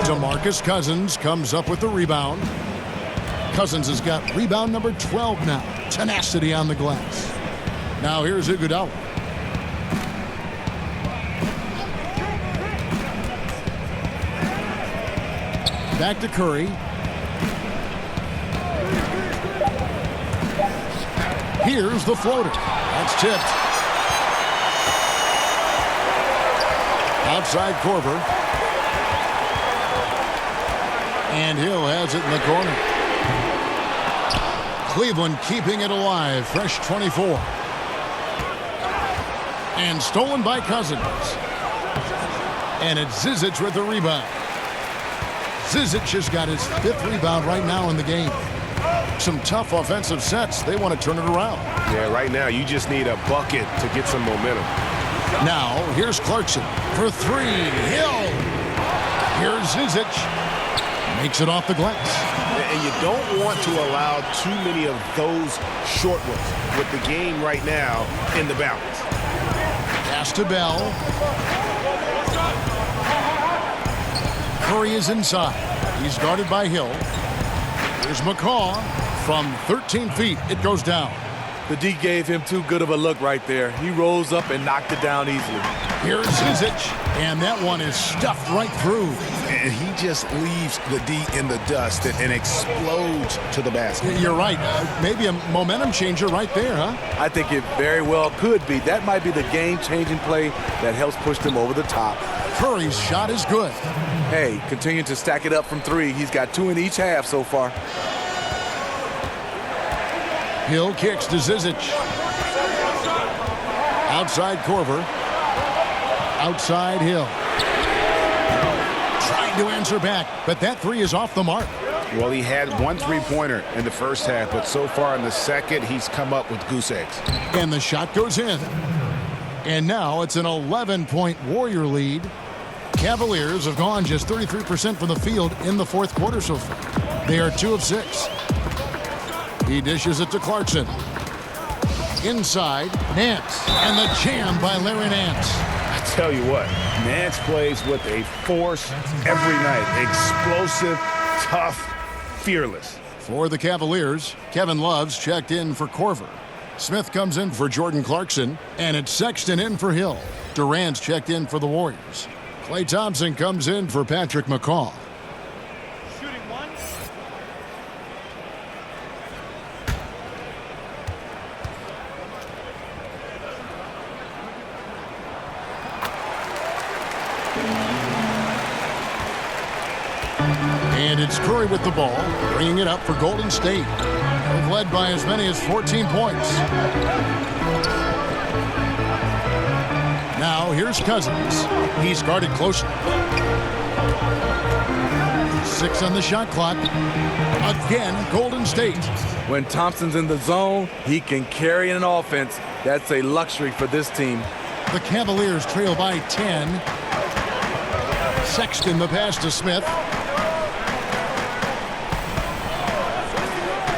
[SPEAKER 2] DeMarcus Cousins comes up with the rebound. Cousins has got rebound number 12 now. Tenacity on the glass. Now here's Iguodala. Back to Curry. Here's the floater. That's tipped. Outside Korver. And Hill has it in the corner. Cleveland keeping it alive. Fresh 24. And stolen by Cousins. And it's Zizic with the rebound. Zizic has got his 5th rebound right now in the game. Some tough offensive sets. They want to turn it around.
[SPEAKER 5] Yeah, right now you just need a bucket to get some momentum.
[SPEAKER 2] Now, here's Clarkson for 3. Hill. Here's Zizic. Makes it off the glass.
[SPEAKER 5] And you don't want to allow too many of those short ones with the game right now in the balance.
[SPEAKER 2] Pass to Bell. Curry is inside. He's guarded by Hill. Here's McCaw from 13 feet. It goes down.
[SPEAKER 4] The D gave him too good of a look right there. He rose up and knocked it down easily.
[SPEAKER 2] Here's Zizic, and that one is stuffed right through.
[SPEAKER 5] And he just leaves the D in the dust and explodes to the basket.
[SPEAKER 2] You're right. Maybe a momentum changer right there, huh?
[SPEAKER 4] I think it very well could be. That might be the game-changing play that helps push them over the top.
[SPEAKER 2] Curry's shot is good.
[SPEAKER 4] Hey, continue to stack it up from 3. He's got 2 in each half so far.
[SPEAKER 2] Hill kicks to Zizic. Outside Korver. Outside Hill. Trying to answer back, but that 3 is off the mark.
[SPEAKER 5] Well, he had 1 3-pointer in the first half, but so far in the second, he's come up with goose eggs.
[SPEAKER 2] And the shot goes in. And now it's an 11-point Warrior lead. Cavaliers have gone just 33% from the field in the fourth quarter so far. They are 2 of 6. He dishes it to Clarkson. Inside, Nance. And the jam by Larry Nance.
[SPEAKER 5] I tell you what, Nance plays with a force every night. Explosive, tough, fearless.
[SPEAKER 2] For the Cavaliers, Kevin Love's checked in for Korver. Smith comes in for Jordan Clarkson. And it's Sexton in for Hill. Durant's checked in for the Warriors. Klay Thompson comes in for Patrick McCaw.
[SPEAKER 12] Shooting 1.
[SPEAKER 2] And it's Curry with the ball, bringing it up for Golden State. They've led by as many as 14 points. Now here's Cousins. He's guarded closely. 6 on the shot clock. Again, Golden State.
[SPEAKER 4] When Thompson's in the zone, he can carry an offense. That's a luxury for this team.
[SPEAKER 2] The Cavaliers trail by 10. Sexton the pass to Smith.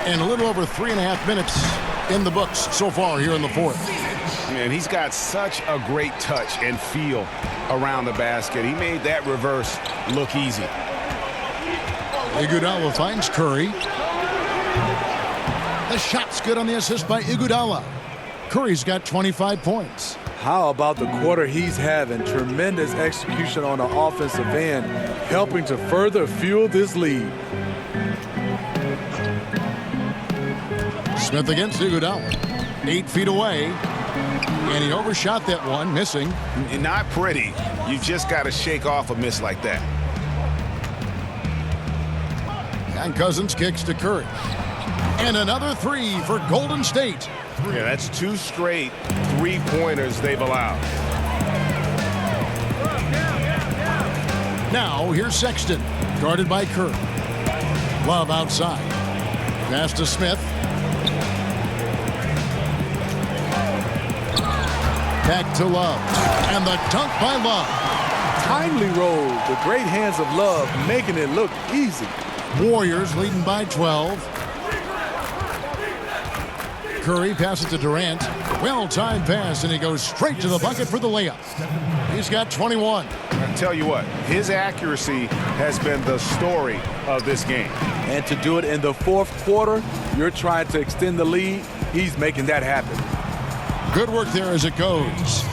[SPEAKER 2] And a little over 3.5 minutes in the books so far here in the fourth.
[SPEAKER 5] Man, he's got such a great touch and feel around the basket. He made that reverse look easy.
[SPEAKER 2] Iguodala finds Curry. The shot's good on the assist by Iguodala. Curry's got 25 points.
[SPEAKER 4] How about the quarter he's having? Tremendous execution on the offensive end, helping to further fuel this lead.
[SPEAKER 2] Smith against Iguodala. 8 feet away. And he overshot that one, missing.
[SPEAKER 5] Not pretty. You've just got to shake off a miss like that.
[SPEAKER 2] And Cousins kicks to Curry. And another three for Golden State.
[SPEAKER 5] Yeah, that's 2 straight three-pointers they've allowed.
[SPEAKER 2] Now here's Sexton, guarded by Curry. Love outside. Pass to Smith. Back to Love. And the dunk by Love.
[SPEAKER 4] Timely roll. The great hands of Love making it look easy.
[SPEAKER 2] Warriors leading by 12. Curry passes to Durant. Well-timed pass, and he goes straight to the bucket for the layup. He's got 21.
[SPEAKER 5] I tell you what, his accuracy has been the story of this game.
[SPEAKER 4] And to do it in the fourth quarter, you're trying to extend the lead. He's making that happen.
[SPEAKER 2] Good work there as it goes.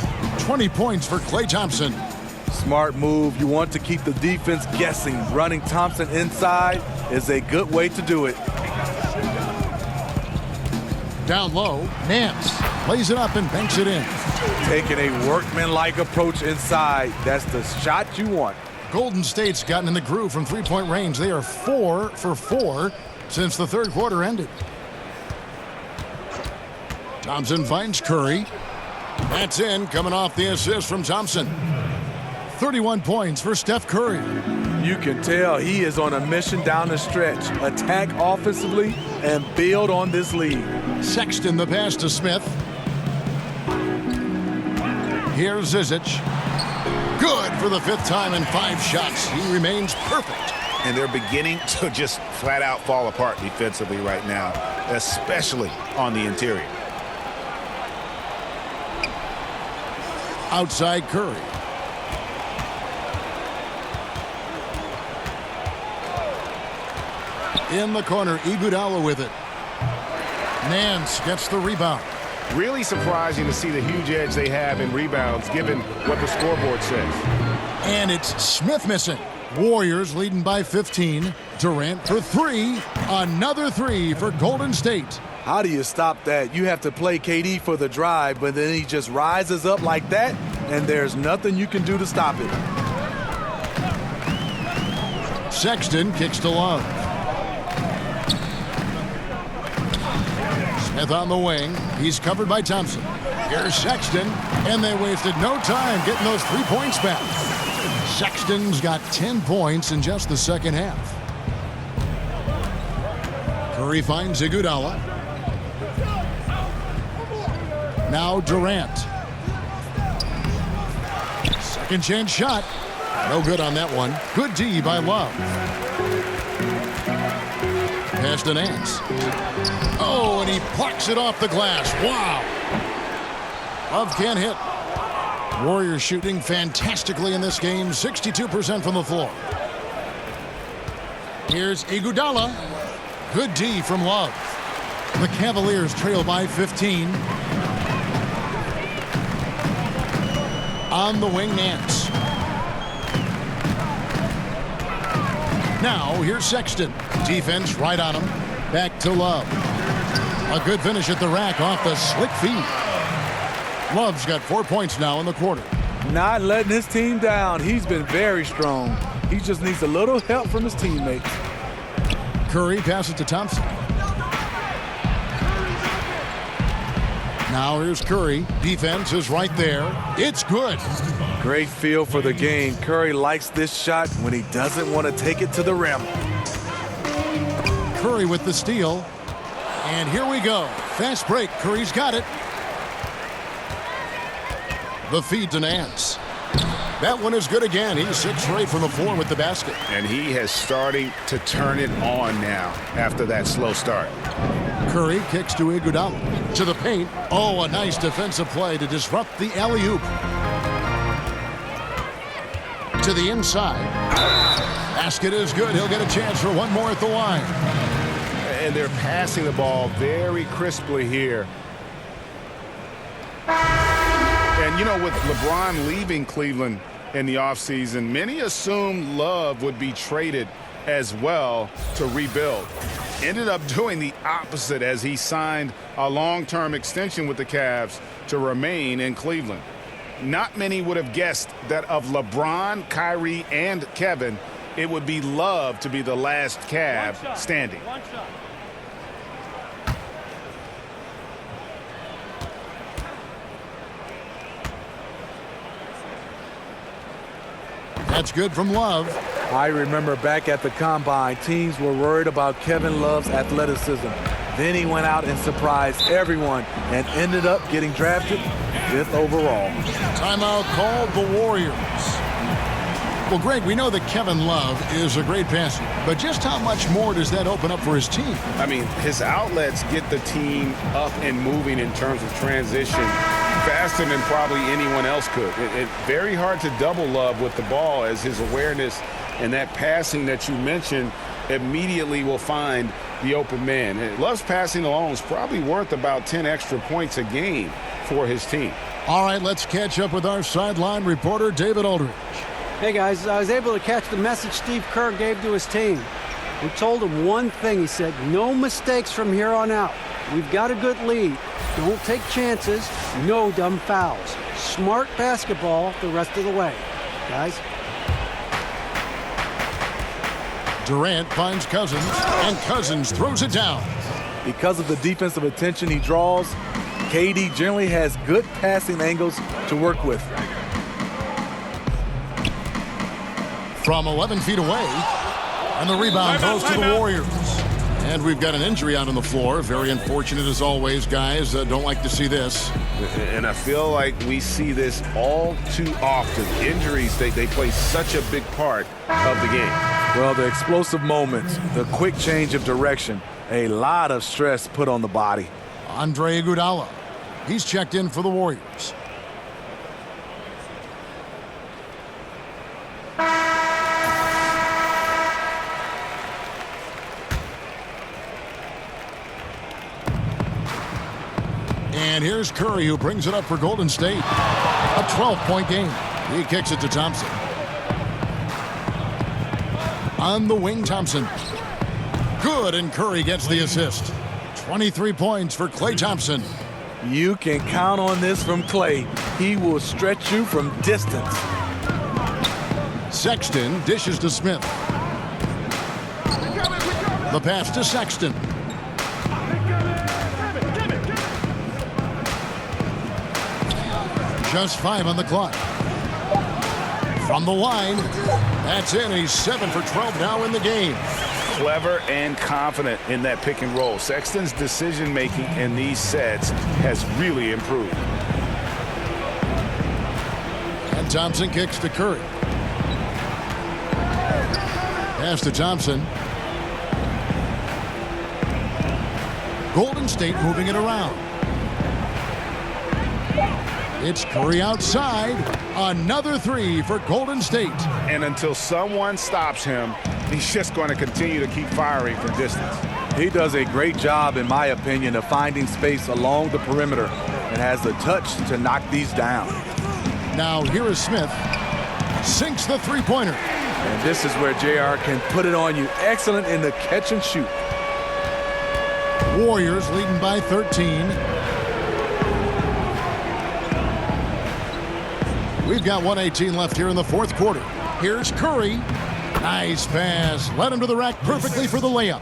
[SPEAKER 2] 20 points for Klay Thompson.
[SPEAKER 4] Smart move. You want to keep the defense guessing. Running Thompson inside is a good way to do it.
[SPEAKER 2] Down low, Nance lays it up and banks it in.
[SPEAKER 4] Taking a workman-like approach inside. That's the shot you want.
[SPEAKER 2] Golden State's gotten in the groove from three-point range. They are 4 for 4 since the third quarter ended. Thompson finds Curry. That's in, coming off the assist from Thompson. 31 points for Steph Curry.
[SPEAKER 4] You can tell he is on a mission down the stretch. Attack offensively and build on this lead.
[SPEAKER 2] Sexton the pass to Smith. Here's Zizic. Good for the 5th time in 5 shots. He remains perfect.
[SPEAKER 5] And they're beginning to just flat out fall apart defensively right now, especially on the interior.
[SPEAKER 2] Outside Curry. In the corner, Iguodala with it. Nance gets the rebound.
[SPEAKER 5] Really surprising to see the huge edge they have in rebounds, given what the scoreboard says.
[SPEAKER 2] And it's Smith missing. Warriors leading by 15. Durant for 3. Another 3 for Golden State.
[SPEAKER 4] How do you stop that? You have to play KD for the drive, but then he just rises up like that, and there's nothing you can do to stop it.
[SPEAKER 2] Sexton kicks to Love. Smith on the wing. He's covered by Thompson. Here's Sexton, and they wasted no time getting those 3 points back. Sexton's got 10 points in just the second half. Curry finds Iguodala. Now Durant. Second chance shot. No good on that one. Good D by Love. Pass to Nance. Oh, and he plucks it off the glass. Wow. Love can't hit. Warriors shooting fantastically in this game. 62% from the floor. Here's Iguodala. Good D from Love. The Cavaliers trail by 15. On the wing, Nance. Now, here's Sexton. Defense right on him. Back to Love. A good finish at the rack off the slick feed. Love's got 4 points now in the quarter.
[SPEAKER 4] Not letting his team down. He's been very strong. He just needs a little help from his teammates.
[SPEAKER 2] Curry passes to Thompson. Now here's Curry. Defense is right there. It's good.
[SPEAKER 4] Great feel for the game. Curry likes this shot when he doesn't want to take it to the rim.
[SPEAKER 2] Curry with the steal. And here we go. Fast break. Curry's got it. The feed to Nance. That one is good again. He's 6 for 8 from the floor with the basket.
[SPEAKER 5] And he has starting to turn it on now after that slow start.
[SPEAKER 2] Curry kicks to Iguodala. To the paint. Oh, a nice defensive play to disrupt the alley-oop. To the inside. Basket is good. He'll get a chance for one more at the line.
[SPEAKER 5] And they're passing the ball very crisply here. And, you know, with LeBron leaving Cleveland in the offseason, many assumed Love would be traded as well to rebuild. Ended up doing the opposite as he signed a long-term extension with the Cavs to remain in Cleveland. Not many would have guessed that of LeBron, Kyrie, and Kevin, it would be Love to be the last Cav standing.
[SPEAKER 2] That's good from Love.
[SPEAKER 4] I remember back at the Combine, teams were worried about Kevin Love's athleticism. Then he went out and surprised everyone and ended up getting drafted 5th overall.
[SPEAKER 2] Timeout called the Warriors. Well, Greg, we know that Kevin Love is a great passer, but just how much more does that open up for his team?
[SPEAKER 5] I mean, his outlets get the team up and moving in terms of transition faster than probably anyone else could. It's very hard to double Love with the ball, as his awareness and that passing that you mentioned immediately will find the open man. And Love's passing alone is probably worth about 10 extra points a game for his team.
[SPEAKER 2] All right, let's catch up with our sideline reporter, David Aldridge.
[SPEAKER 3] Hey guys, I was able to catch the message Steve Kerr gave to his team. He told them one thing. He said, no mistakes from here on out. We've got a good lead. Don't take chances. No dumb fouls. Smart basketball the rest of the way. Guys.
[SPEAKER 2] Durant finds Cousins, and Cousins throws it down.
[SPEAKER 4] Because of the defensive attention he draws, KD generally has good passing angles to work with.
[SPEAKER 2] From 11 feet away, and the rebound goes to the Warriors. And we've got an injury out on the floor. Very unfortunate as always, guys. Don't like to see this.
[SPEAKER 5] And I feel like we see this all too often. Injuries, they play such a big part of the game.
[SPEAKER 4] Well, the explosive moments, the quick change of direction, a lot of stress put on the body.
[SPEAKER 2] Andre Iguodala, he's checked in for the Warriors. And here's Curry, who brings it up for Golden State. A 12-point game. He kicks it to Thompson. On the wing, Thompson. Good, and Curry gets the assist. 23 points for Klay Thompson.
[SPEAKER 4] You can count on this from Klay. He will stretch you from distance.
[SPEAKER 2] Sexton dishes to Smith. The pass to Sexton. Just 5 on the clock. From the line, that's in. He's 7 for 12 now in the game.
[SPEAKER 5] Clever and confident in that pick and roll. Sexton's decision-making in these sets has really improved.
[SPEAKER 2] And Thompson kicks to Curry. Pass to Thompson. Golden State moving it around. It's Curry outside. Another 3 for Golden State.
[SPEAKER 5] And until someone stops him, he's just going to continue to keep firing from distance.
[SPEAKER 4] He does a great job, in my opinion, of finding space along the perimeter and has the touch to knock these down.
[SPEAKER 2] Now here is Smith. Sinks the three-pointer.
[SPEAKER 4] And this is where JR can put it on you. Excellent in the catch and shoot.
[SPEAKER 2] Warriors leading by 13. We've got 1:18 left here in the fourth quarter. Here's Curry. Nice pass. Led him to the rack perfectly for the layup.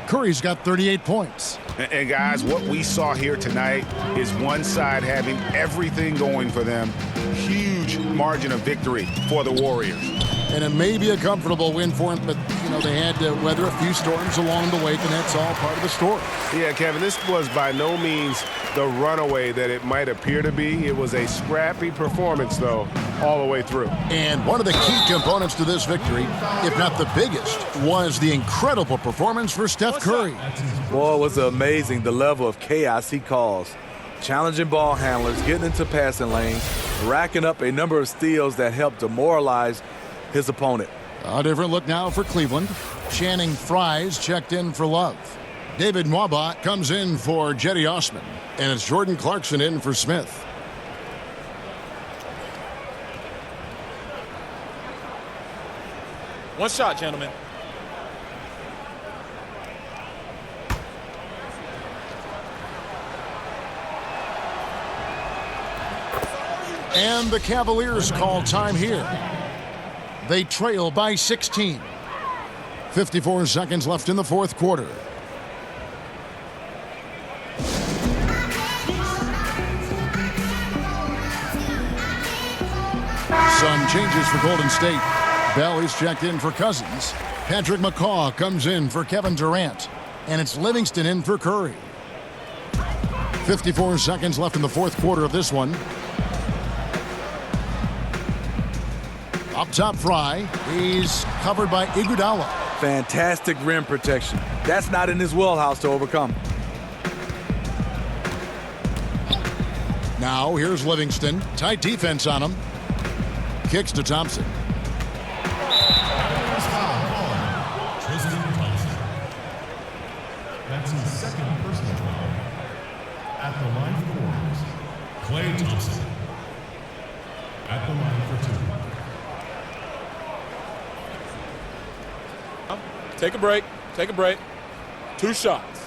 [SPEAKER 2] Curry's got 38 points.
[SPEAKER 5] And guys, what we saw here tonight is one side having everything going for them. Huge margin of victory for the Warriors.
[SPEAKER 2] And it may be a comfortable win for them, but, you know, they had to weather a few storms along the way, and that's all part of the story.
[SPEAKER 5] Yeah, Kevin, this was by no means the runaway that it might appear to be. It was a scrappy performance, though, all the way through.
[SPEAKER 2] And one of the key components to this victory, if not the biggest, was the incredible performance for Steph Curry.
[SPEAKER 4] Boy, it was amazing the level of chaos he caused. Challenging ball handlers, getting into passing lanes, racking up a number of steals that helped demoralize his opponent.
[SPEAKER 2] A different look now for Cleveland. Channing Frye's checked in for Love. David Nwaba comes in for Jetty Osman. And it's Jordan Clarkson in for Smith.
[SPEAKER 12] One shot, gentlemen.
[SPEAKER 2] And the Cavaliers call time here. They trail by 16. 54 seconds left in the fourth quarter. Some changes for Golden State. Bell is checked in for Cousins. Patrick McCaw comes in for Kevin Durant. And it's Livingston in for Curry. 54 seconds left in the fourth quarter of this one. Up top, Fry. He's covered by Iguodala.
[SPEAKER 4] Fantastic rim protection. That's not in his wheelhouse to overcome.
[SPEAKER 2] Now here's Livingston. Tight defense on him. Kicks to Thompson.
[SPEAKER 13] That's his second personal foul. At the line for the Warriors, Klay Thompson. At the line for 2.
[SPEAKER 12] Take a break. Take a break. 2 shots.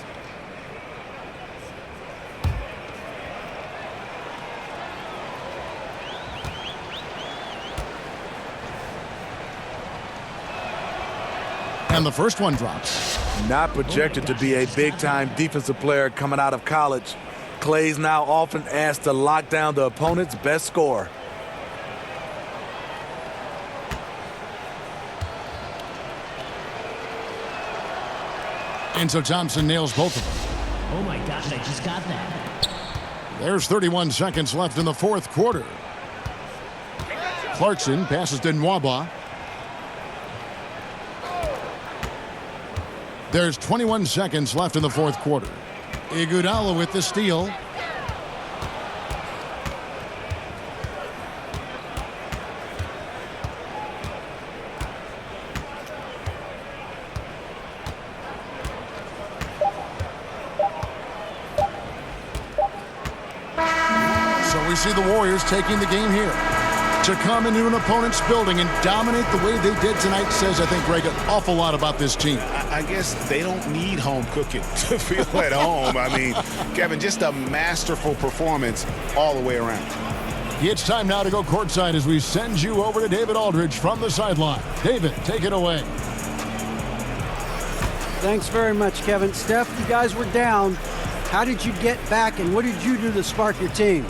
[SPEAKER 2] And the first one drops.
[SPEAKER 4] Not projected to be a big-time defensive player coming out of college. Klay's now often asked to lock down the opponent's best scorer.
[SPEAKER 2] And so Thompson nails both of them.
[SPEAKER 8] Oh my gosh, I just got that.
[SPEAKER 2] There's 31 seconds left in the fourth quarter. Clarkson passes to Nwaba. There's 21 seconds left in the fourth quarter. Iguodala with the steal. So we see the Warriors taking the game here. To come into an opponent's building and dominate the way they did tonight says, I think, Greg, an awful lot about this team.
[SPEAKER 5] I guess they don't need home cooking to feel at home. I mean, Kevin, just a masterful performance all the way around.
[SPEAKER 2] It's time now to go courtside as we send you over to David Aldridge from the sideline. David, take it away.
[SPEAKER 3] Thanks very much, Kevin. Steph, you guys were down. How did you get back, and what did you do to spark your team?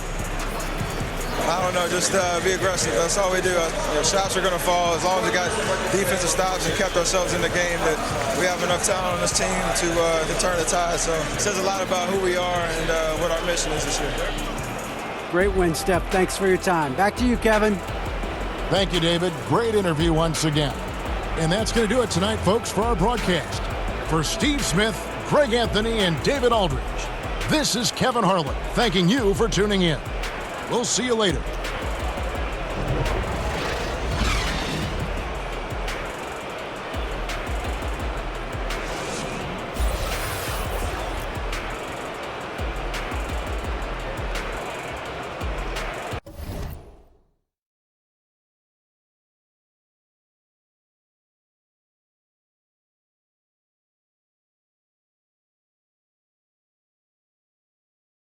[SPEAKER 14] I don't know, just be aggressive. That's all we do. Shots are going to fall as long as we got defensive stops and kept ourselves in the game. That we have enough talent on this team to turn the tide. So it says a lot about who we are and what our mission is this year.
[SPEAKER 3] Great win, Steph. Thanks for your time. Back to you, Kevin.
[SPEAKER 2] Thank you, David. Great interview once again. And that's going to do it tonight, folks, for our broadcast. For Steve Smith, Greg Anthony, and David Aldridge, this is Kevin Harlan thanking you for tuning in. We'll see you later.